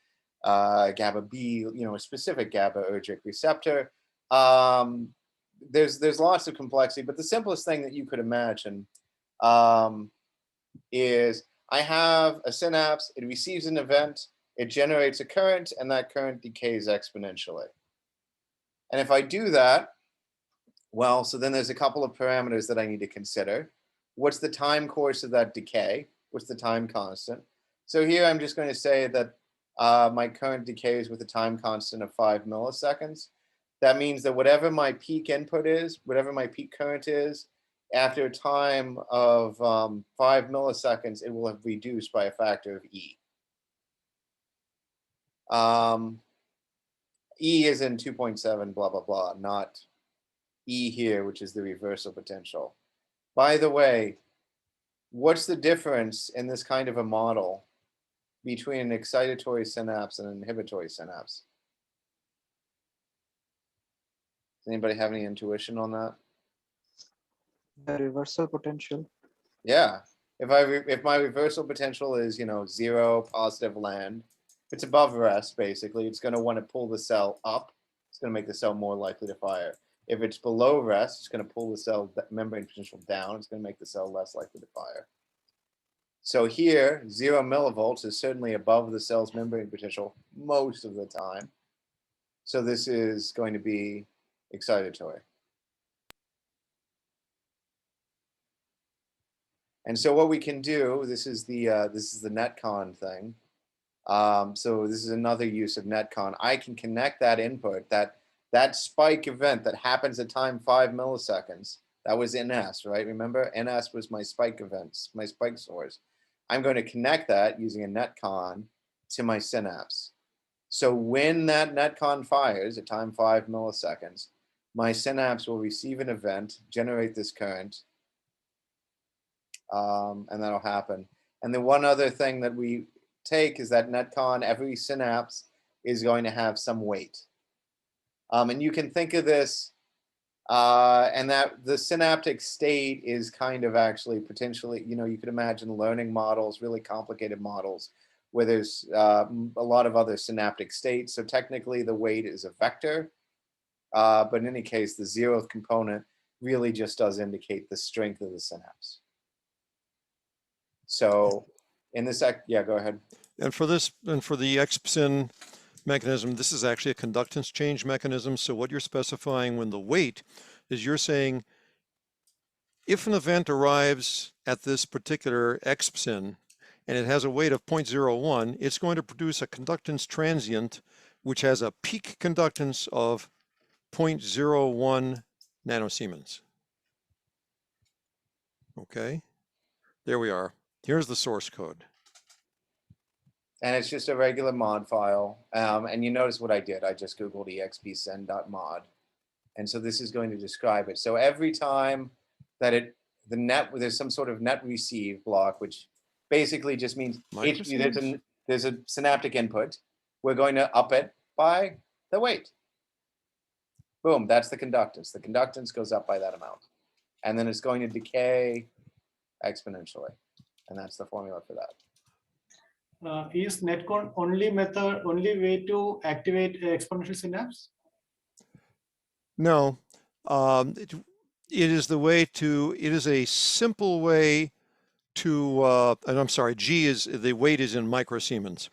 GABA B, you know, a specific GABAergic receptor. There's lots of complexity, but the simplest thing that you could imagine is I have a synapse, it receives an event, it generates a current, and that current decays exponentially. And if I do that, well, so then there's a couple of parameters that I need to consider. What's the time course of that decay? What's the time constant? So here I'm just going to say that my current decays with a time constant of 5 milliseconds. That means that whatever my peak input is, whatever my peak current is, after a time of 5 milliseconds, it will have reduced by a factor of E. E is in 2.7, blah, blah, blah, not E here, which is the reversal potential. By the way, what's the difference in this kind of a model between an excitatory synapse and an inhibitory synapse? Does anybody have any intuition on that? The reversal potential. Yeah. If my reversal potential is, you know, 0, positive land, if it's above rest, basically, it's going to want to pull the cell up. It's going to make the cell more likely to fire. If it's below rest, it's going to pull the cell membrane potential down. It's going to make the cell less likely to fire. So here, 0 millivolts is certainly above the cell's membrane potential most of the time. So this is going to be excitatory. And so what we can do, this is the NetCon thing. So this is another use of NetCon. I can connect that input, that spike event that happens at time 5 milliseconds. That was NS, right? Remember, NS was my spike events, my spike source. I'm going to connect that using a NetCon to my synapse. So when that NetCon fires at time 5 milliseconds, my synapse will receive an event, generate this current, and that'll happen. And then one other thing that we take is that NetCon, every synapse is going to have some weight. And you can think of this, and that the synaptic state is kind of actually potentially, you know, you could imagine learning models, really complicated models, where there's a lot of other synaptic states. So technically the weight is a vector, but in any case, the 0th component really just does indicate the strength of the synapse. So in this, yeah, go ahead. And for this, and for the XPSyn mechanism, this is actually a conductance change mechanism. So what you're specifying when the weight is, you're saying if an event arrives at this particular XPSyn and it has a weight of 0.01, it's going to produce a conductance transient which has a peak conductance of 0.01 nanosiemens. Okay, there we are. Here's the source code. And it's just a regular mod file. And you notice what I did. I just Googled expsyn.mod. And so this is going to describe it. So every time that there's some sort of net receive block, which basically just means there's a synaptic input. We're going to up it by the weight. Boom, that's the conductance. The conductance goes up by that amount. And then it's going to decay exponentially. And that's the formula for that. Is NetCon only way to activate exponential synapse? No, it is the way to, it is a simple way and I'm sorry, G is, the weight is in microsiemens,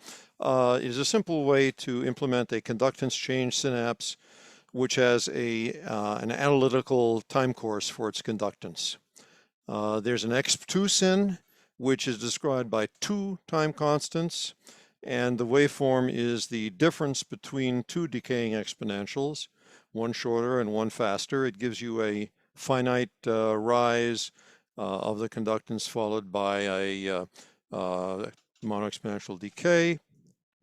is a simple way to implement a conductance change synapse, which has an analytical time course for its conductance. There's an X2 syn, which is described by 2 time constants, and the waveform is the difference between 2 decaying exponentials, one shorter and one faster. It gives you a finite rise of the conductance followed by a monoexponential decay,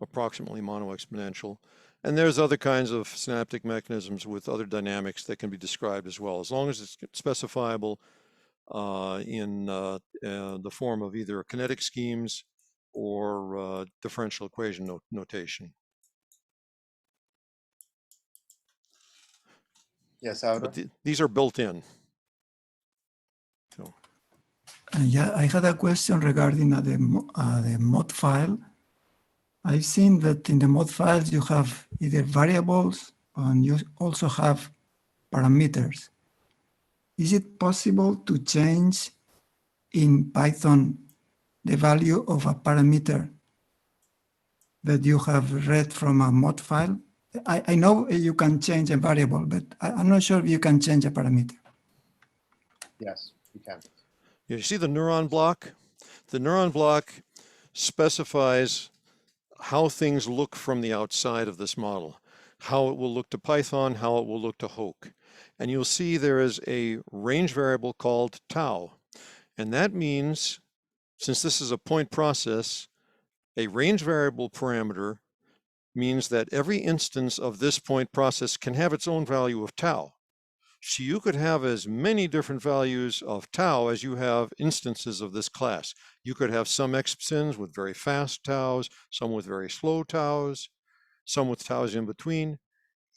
approximately monoexponential. And there's other kinds of synaptic mechanisms with other dynamics that can be described as well, as long as it's specifiable in the form of either kinetic schemes or differential equation notation. Yes, Aldo? But these are built in. So. Yeah, I had a question regarding the mod file. I've seen that in the mod files you have either variables and you also have parameters. Is it possible to change in Python the value of a parameter that you have read from a mod file? I know you can change a variable, but I'm not sure if you can change a parameter. Yes, you can. You see the NEURON block? The NEURON block specifies how things look from the outside of this model, how it will look to Python, how it will look to Hoke. And you'll see there is a range variable called tau. And that means, since this is a point process, a range variable parameter means that every instance of this point process can have its own value of tau. So you could have as many different values of tau as you have instances of this class. You could have some expsins with very fast taus, some with very slow taus, some with taus in between.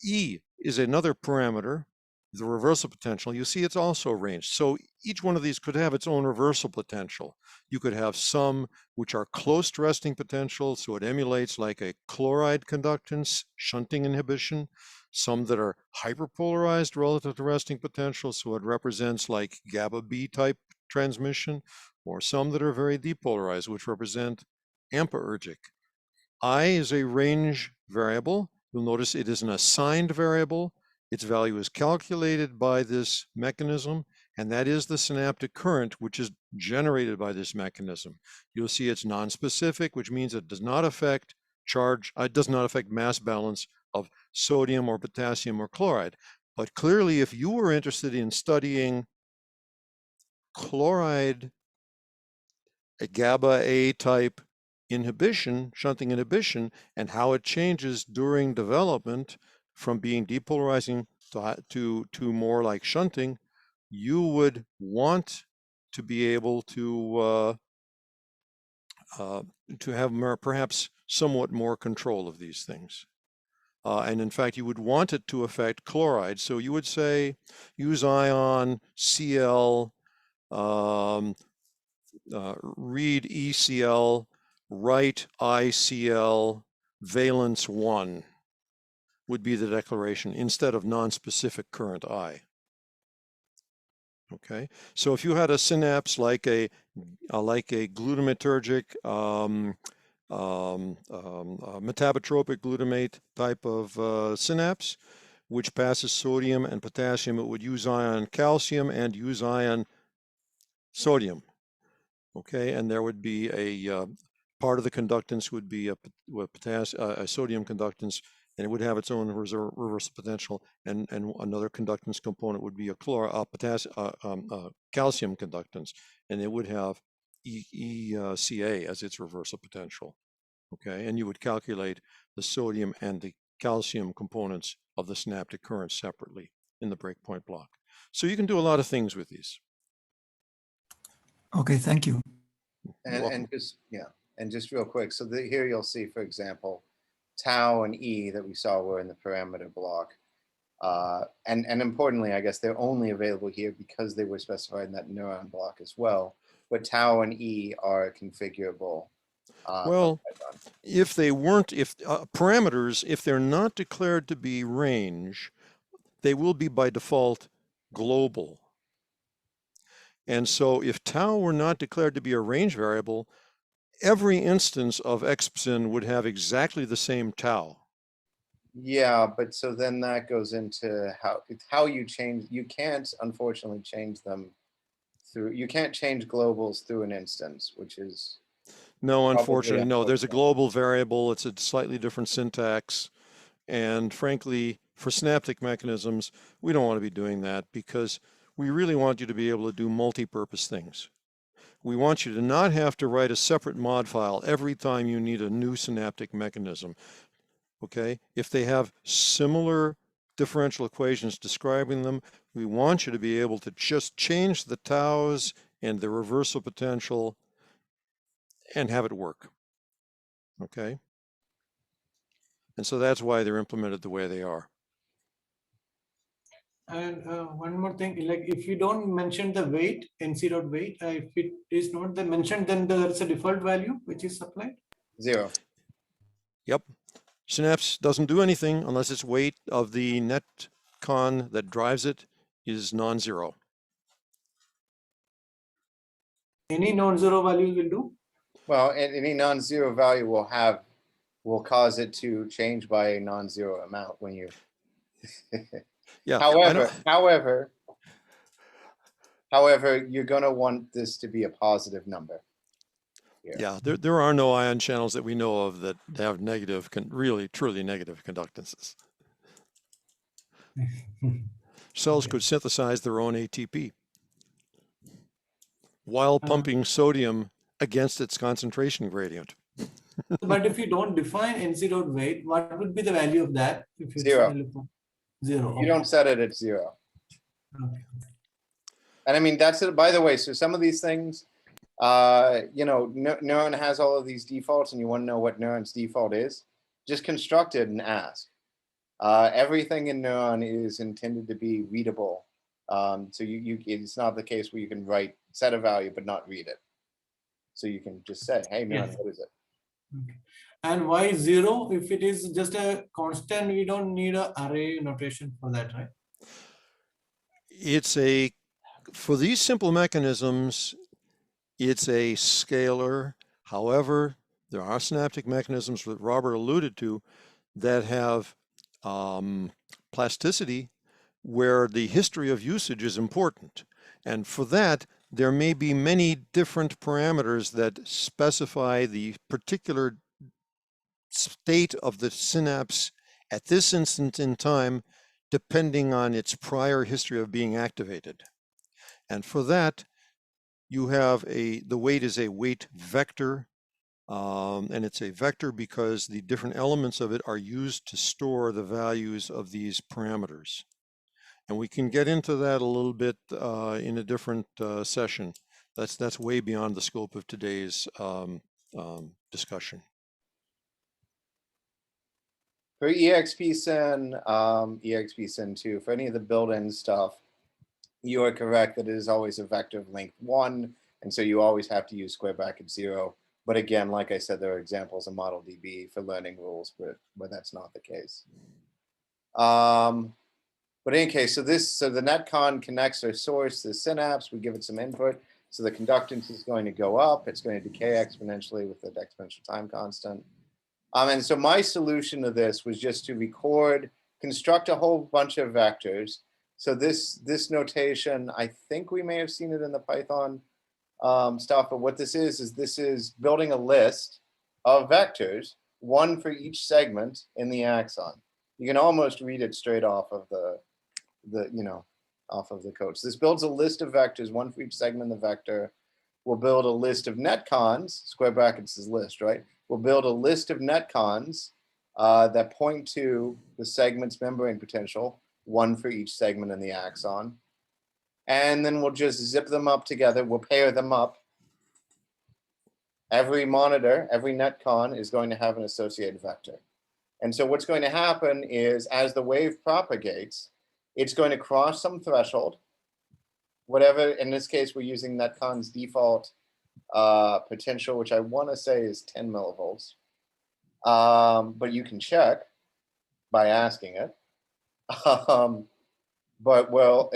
E is another parameter, the reversal potential. You see it's also ranged. So each one of these could have its own reversal potential. You could have some which are close to resting potential, so it emulates like a chloride conductance, shunting inhibition. Some that are hyperpolarized relative to resting potential, so it represents like GABA B type transmission, or some that are very depolarized, which represent AMPA-ergic. I is a range variable. You'll notice it is an assigned variable. Its value is calculated by this mechanism, and that is the synaptic current, which is generated by this mechanism. You'll see it's nonspecific, which means it does not affect charge, it does not affect mass balance of sodium or potassium or chloride. But clearly, if you were interested in studying chloride, a GABA A type inhibition, shunting inhibition, and how it changes during development from being depolarizing to more like shunting, you would want to be able to have perhaps somewhat more control of these things. And in fact, you would want it to affect chloride. So you would say, use ion, Cl, read ECl, write ICl, valence 1 would be the declaration instead of non-specific current I. Okay, so if you had a synapse like a glutamatergic, metabotropic glutamate type of synapse, which passes sodium and potassium, it would use ion calcium and use ion sodium. Okay, and there would be a part of the conductance would be a sodium conductance, and it would have its own reversal potential, and another conductance component would be a calcium conductance, and it would have ECA as its reversal potential. Okay, and you would calculate the sodium and the calcium components of the synaptic current separately in the breakpoint block. So you can do a lot of things with these. Okay, thank you. And just real quick, so here you'll see, for example, tau and E that we saw were in the parameter block. And importantly, I guess they're only available here because they were specified in that NEURON block as well. But tau and E are configurable. Well, if they weren't, parameters, if they're not declared to be range, they will be by default global. And so if tau were not declared to be a range variable, every instance of xpsin would have exactly the same tau. Yeah, but so then that goes into how you change. You can't unfortunately change them through. You can't change globals through an instance, which is No, probably unfortunately, no. There's a unfortunate. global variable. It's a slightly different syntax. And frankly, for synaptic mechanisms, we don't want to be doing that because we really want you to be able to do multi-purpose things. We want you to not have to write a separate mod file every time you need a new synaptic mechanism. Okay? If they have similar differential equations describing them, we want you to be able to just change the taus and the reversal potential and have it work. Okay? And so that's why they're implemented the way they are. And one more thing, like if you don't mention the weight, NC dot weight, if it is not the mentioned, then there's a default value which is supplied. 0. Yep. Synapse doesn't do anything unless its weight of the NetCon that drives it is non-zero. Any non-zero value will do. Well, and any non-zero value will cause it to change by a non-zero amount when you. Yeah. However, you're going to want this to be a positive number. Here. Yeah, there are no ion channels that we know of that have negative, really, truly negative conductances. Cells Okay. could synthesize their own ATP while pumping sodium against its concentration gradient. But if you don't define NC dot weight, what would be the value of that? If it's 0. 0. You don't set it at 0. Okay. And I mean, that's it. By the way, so some of these things, you know, NEURON has all of these defaults and you want to know what NEURON's default is, just construct it and ask. Everything in NEURON is intended to be readable. So it's not the case where you can set a value but not read it. So you can just say, hey, NEURON, what is it? Okay. And why 0? If it is just a constant, we don't need an array notation for that, right? For these simple mechanisms, it's a scalar. However, there are synaptic mechanisms that Robert alluded to that have plasticity where the history of usage is important. And for that, there may be many different parameters that specify the particular state of the synapse at this instant in time, depending on its prior history of being activated. And for that, you have the weight is a weight vector, and it's a vector because the different elements of it are used to store the values of these parameters. And we can get into that a little bit in a different session. That's way beyond the scope of today's discussion. For EXPSyn, EXPSyn2, for any of the built-in stuff, you are correct that it is always a vector of length 1, and so you always have to use square bracket 0. But again, like I said, there are examples in ModelDB for learning rules where that's not the case. But in any case, so the NetCon connects our source, the synapse, we give it some input. So the conductance is going to go up. It's going to decay exponentially with the exponential time constant. And so my solution to this was just to construct a whole bunch of vectors. So this notation, I think we may have seen it in the Python stuff, but what this is building a list of vectors, one for each segment in the axon. You can almost read it straight off of off of the code. So this builds a list of vectors, one for each segment of the vector. We'll build a list of netcons, square brackets is list, right? We'll build a list of netcons that point to the segment's membrane potential, one for each segment in the axon. And then we'll just zip them up together. We'll pair them up. Every monitor, every netcon is going to have an associated vector. And so what's going to happen is as the wave propagates, it's going to cross some threshold, whatever, in this case, we're using NetCon's default potential, which I want to say is 10 millivolts. But you can check by asking it. but well,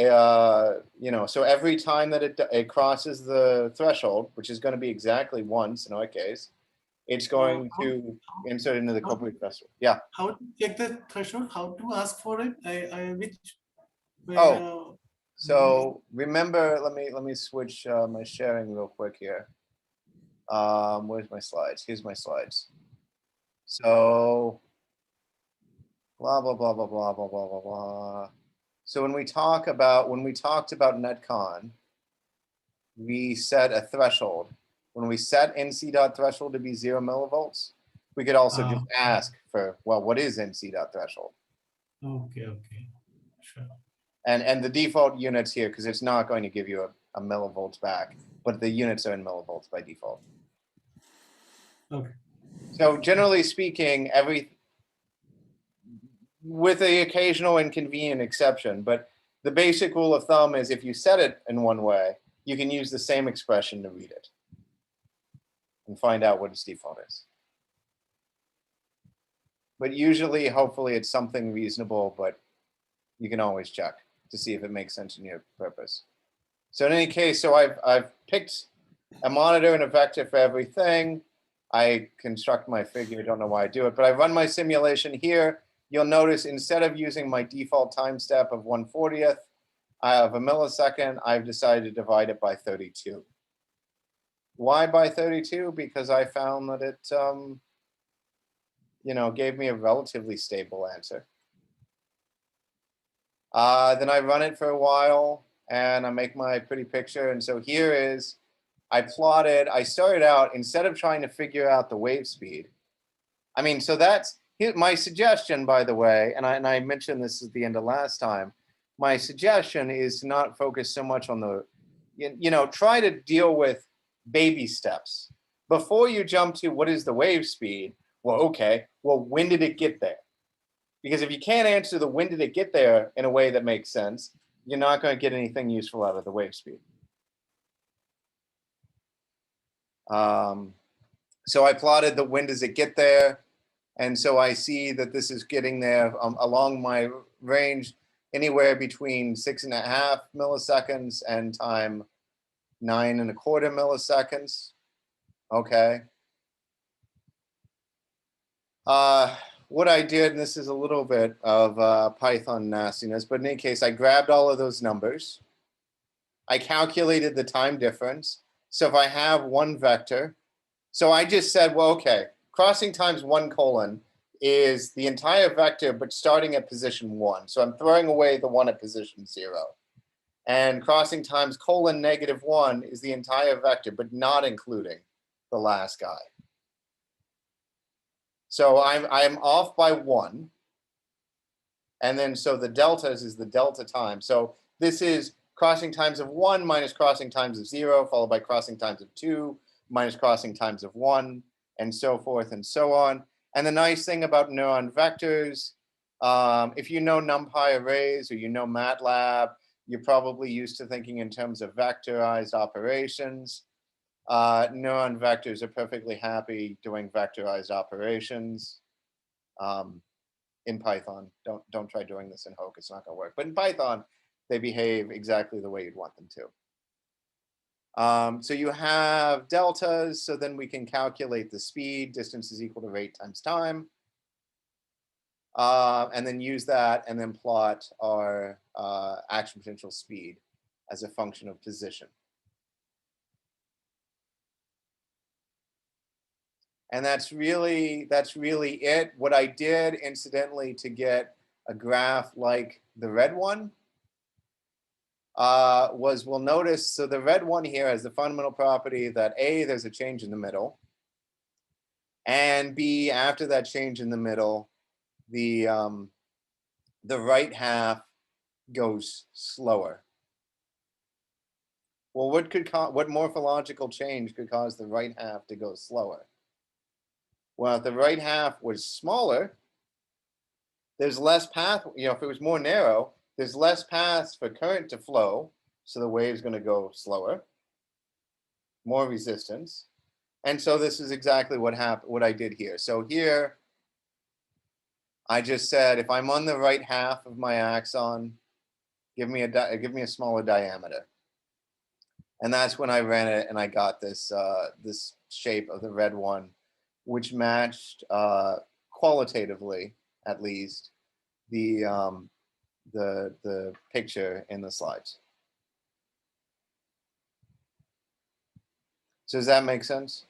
so every time that it crosses the threshold, which is going to be exactly once in our case, it's going to insert into the complete threshold. Yeah. How to check the threshold? How to ask for it? So remember, let me switch my sharing real quick here. Where's my slides? Here's my slides. So blah blah blah blah blah blah blah blah blah. So when we talked about NetCon, we set a threshold. When we set NC dot threshold to be 0 millivolts, we could also just ask for, well, what is NC dot threshold? Okay, sure. And the default units here, because it's not going to give you a millivolts back, but the units are in millivolts by default. Okay. So generally speaking, with the occasional inconvenient exception, but the basic rule of thumb is if you set it in one way, you can use the same expression to read it and find out what its default is. But usually, hopefully, it's something reasonable, but you can always check to see if it makes sense in your purpose. So in any case, so I've picked a monitor and a vector for everything. I construct my figure, don't know why I do it, but I run my simulation here. You'll notice instead of using my default time step of 1/40th of a millisecond, I've decided to divide it by 32. Why by 32? Because I found that it, gave me a relatively stable answer. Then I run it for a while and I make my pretty picture. And so here is, I started out, instead of trying to figure out the wave speed. I mean, so that's my suggestion, by the way, and I mentioned this at the end of last time. My suggestion is to not focus so much on the, try to deal with baby steps. Before you jump to what is the wave speed, well, okay, well, when did it get there? Because if you can't answer the when did it get there in a way that makes sense, you're not going to get anything useful out of the wave speed. So I plotted the when does it get there. And so I see that this is getting there along my range anywhere between 6.5 milliseconds and time 9.25 milliseconds. Okay. What I did, and this is a little bit of Python nastiness, but in any case, I grabbed all of those numbers. I calculated the time difference. So if I have one vector, so I just said, well, okay, crossing times 1: is the entire vector, but starting at position 1. So I'm throwing away the 1 at position 0. And crossing times :-1 is the entire vector, but not including the last guy. So I'm off by 1. And then so the deltas is the delta time. So this is crossing times of 1 minus crossing times of 0, followed by crossing times of 2 minus crossing times of 1, and so forth and so on. And the nice thing about neuron vectors, if you know NumPy arrays or you know MATLAB, you're probably used to thinking in terms of vectorized operations. Neuron vectors are perfectly happy doing vectorized operations. In Python, don't try doing this in Hoke, it's not going to work. But in Python, they behave exactly the way you'd want them to. So you have deltas, so then we can calculate the speed. Distance is equal to rate times time. And then use that and then plot our action potential speed as a function of position. And that's really it. What I did, incidentally, to get a graph like the red one was, we'll notice, so the red one here has the fundamental property that A, there's a change in the middle, and B, after that change in the middle, the right half goes slower. Well, what morphological change could cause the right half to go slower? Well, if the right half was smaller, there's less path, if it was more narrow, there's less paths for current to flow, so the wave's going to go slower, more resistance. And so this is exactly what I did here. So here, I just said, if I'm on the right half of my axon, Give me a smaller diameter. And that's when I ran it and I got this this shape of the red one, which matched qualitatively, at least, the picture in the slides. So does that make sense?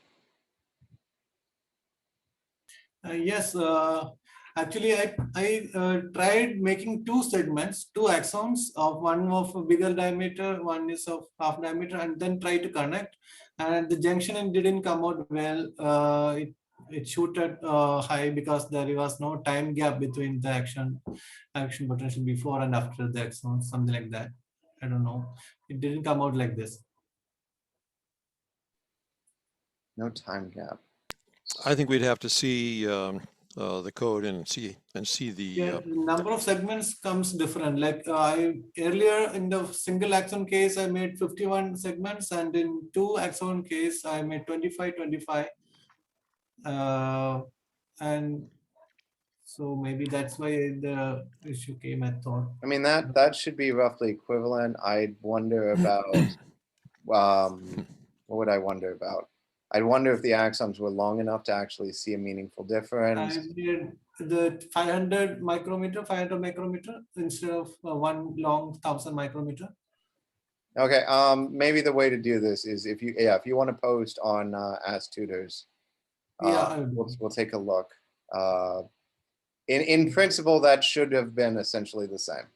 Yes, actually, I tried making two segments, two axons of one of a bigger diameter, one is of half diameter, and then try to connect. And the junction didn't come out well. It shooted high because there was no time gap between the action potential before and after the axon, something like that. I don't know. It didn't come out like this. No time gap. I think we'd have to see the code and see the Yeah, number of segments comes different. Like I earlier in the single axon case, I made 51 segments, and in two axon case, I made 25. And so maybe that's why the issue came, I thought. I mean, that should be roughly equivalent. I'd wonder about what would I wonder about? I'd wonder if the axons were long enough to actually see a meaningful difference. I did the 500 micrometer instead of one long 1000 micrometer. Okay, maybe the way to do this is if you want to post on Ask Tutors, Yeah, we'll take a look. In principle, that should have been essentially the same.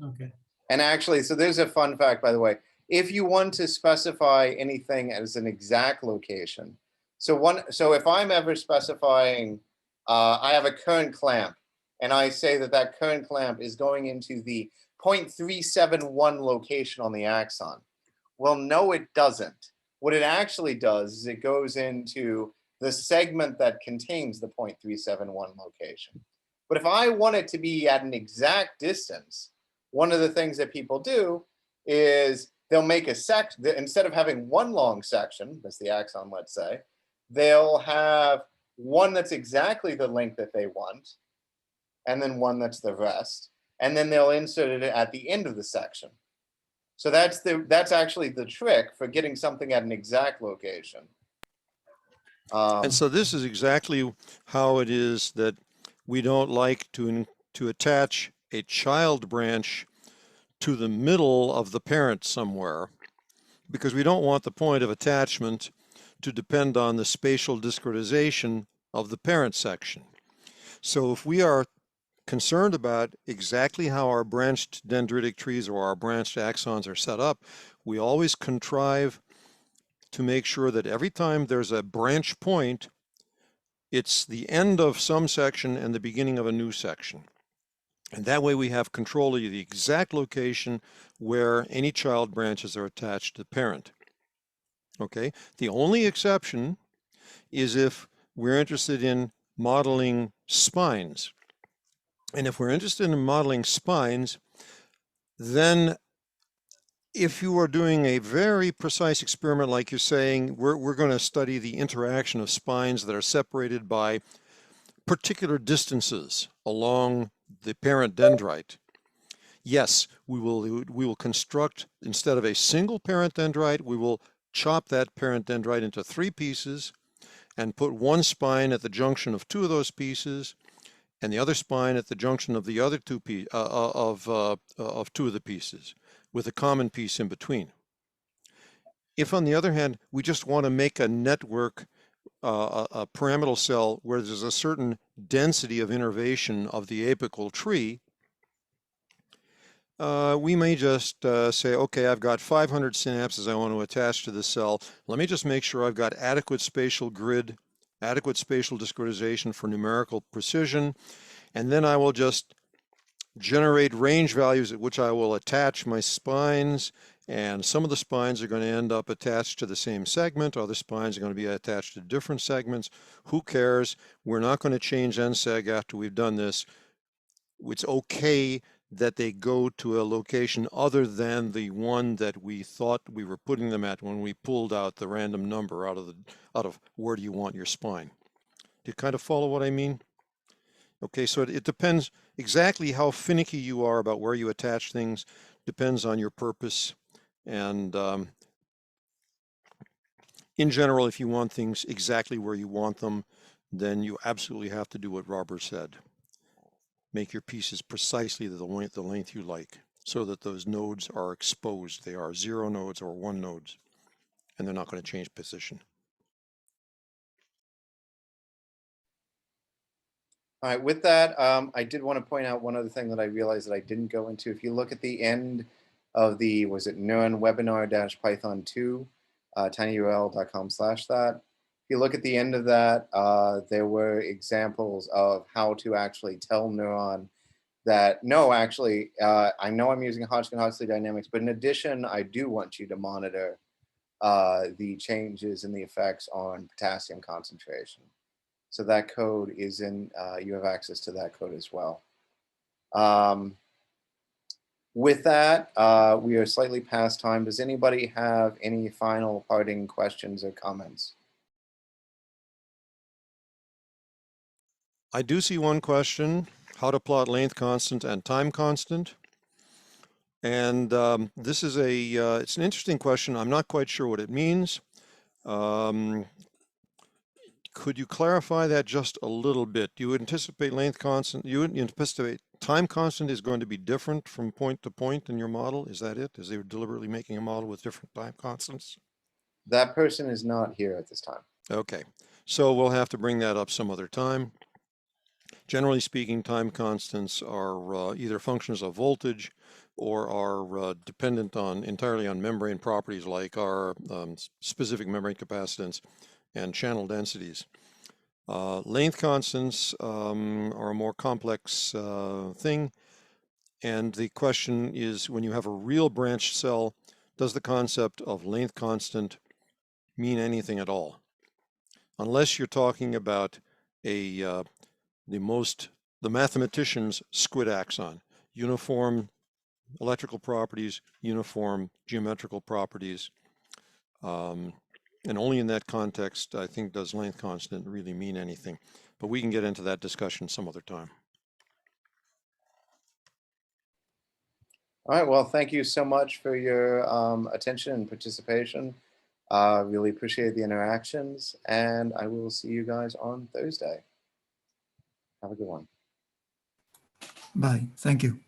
okay. And actually, so there's a fun fact, by the way. If you want to specify anything as an exact location, so if I'm ever specifying, I have a current clamp, and I say that current clamp is going into the 0.371 location on the axon. Well, no, it doesn't. What it actually does is it goes into the segment that contains the 0.371 location. But if I want it to be at an exact distance, one of the things that people do is they'll make a section, instead of having one long section, that's the axon, let's say, they'll have one that's exactly the length that they want, and then one that's the rest, and then they'll insert it at the end of the section. So that's actually the trick for getting something at an exact location. and so this is exactly how it is that we don't like to attach a child branch to the middle of the parent somewhere, because we don't want the point of attachment to depend on the spatial discretization of the parent section. So if we are concerned about exactly how our branched dendritic trees or our branched axons are set up, we always contrive to make sure that every time there's a branch point, it's the end of some section and the beginning of a new section. And that way we have control of the exact location where any child branches are attached to the parent. Okay, the only exception is if we're interested in modeling spines. And if we're interested in modeling spines, then if you are doing a very precise experiment, like you're saying, we're going to study the interaction of spines that are separated by particular distances along the parent dendrite. Yes, we will construct, instead of a single parent dendrite, we will chop that parent dendrite into 3 pieces and put one spine at the junction of 2 of those pieces, and the other spine at the junction of the other 2 of 2 of the pieces, with a common piece in between. If, on the other hand, we just want to make a network, a pyramidal cell where there's a certain density of innervation of the apical tree, we may just say, okay, I've got 500 synapses I want to attach to the cell. Let me just make sure I've got adequate spatial grid, adequate spatial discretization for numerical precision, and then I will just generate range values at which I will attach my spines, and some of the spines are going to end up attached to the same segment, other spines are going to be attached to different segments. Who cares? We're not going to change nseg after we've done this. It's okay that they go to a location other than the one that we thought we were putting them at when we pulled out the random number out of where do you want your spine. Do you kind of follow what I mean? Okay, so it depends exactly how finicky you are about where you attach things, depends on your purpose. And in general, if you want things exactly where you want them, then you absolutely have to do what Robert said. Make your pieces precisely the length you like, so that those nodes are exposed. They are 0 nodes or 1 nodes, and they're not going to change position. All right, with that, I did want to point out one other thing that I realized that I didn't go into. If you look at the end of the, was it NEURON webinar-python 2, tinyurl.com/that. If you look at the end of that, there were examples of how to actually tell NEURON that, no, actually, I know I'm using Hodgkin-Huxley dynamics, but in addition, I do want you to monitor the changes and the effects on potassium concentration. So that code is in, you have access to that code as well. With that, we are slightly past time. Does anybody have any final parting questions or comments? I do see one question, how to plot length constant and time constant. And this is it's an interesting question. I'm not quite sure what it means. Could you clarify that just a little bit? Do you anticipate length constant, you anticipate time constant is going to be different from point to point in your model? Is that it? Is they deliberately making a model with different time constants? That person is not here at this time. Okay, so we'll have to bring that up some other time. Generally speaking, time constants are either functions of voltage or are dependent entirely on membrane properties like our specific membrane capacitance and channel densities. Length constants are a more complex thing, and the question is, when you have a real branched cell, does the concept of length constant mean anything at all? Unless you're talking about the mathematician's squid axon, uniform electrical properties, uniform geometrical properties. And only in that context, I think, does length constant really mean anything. But we can get into that discussion some other time. All right, well, thank you so much for your attention and participation. Really appreciate the interactions, and I will see you guys on Thursday. Have a good one. Bye. Thank you.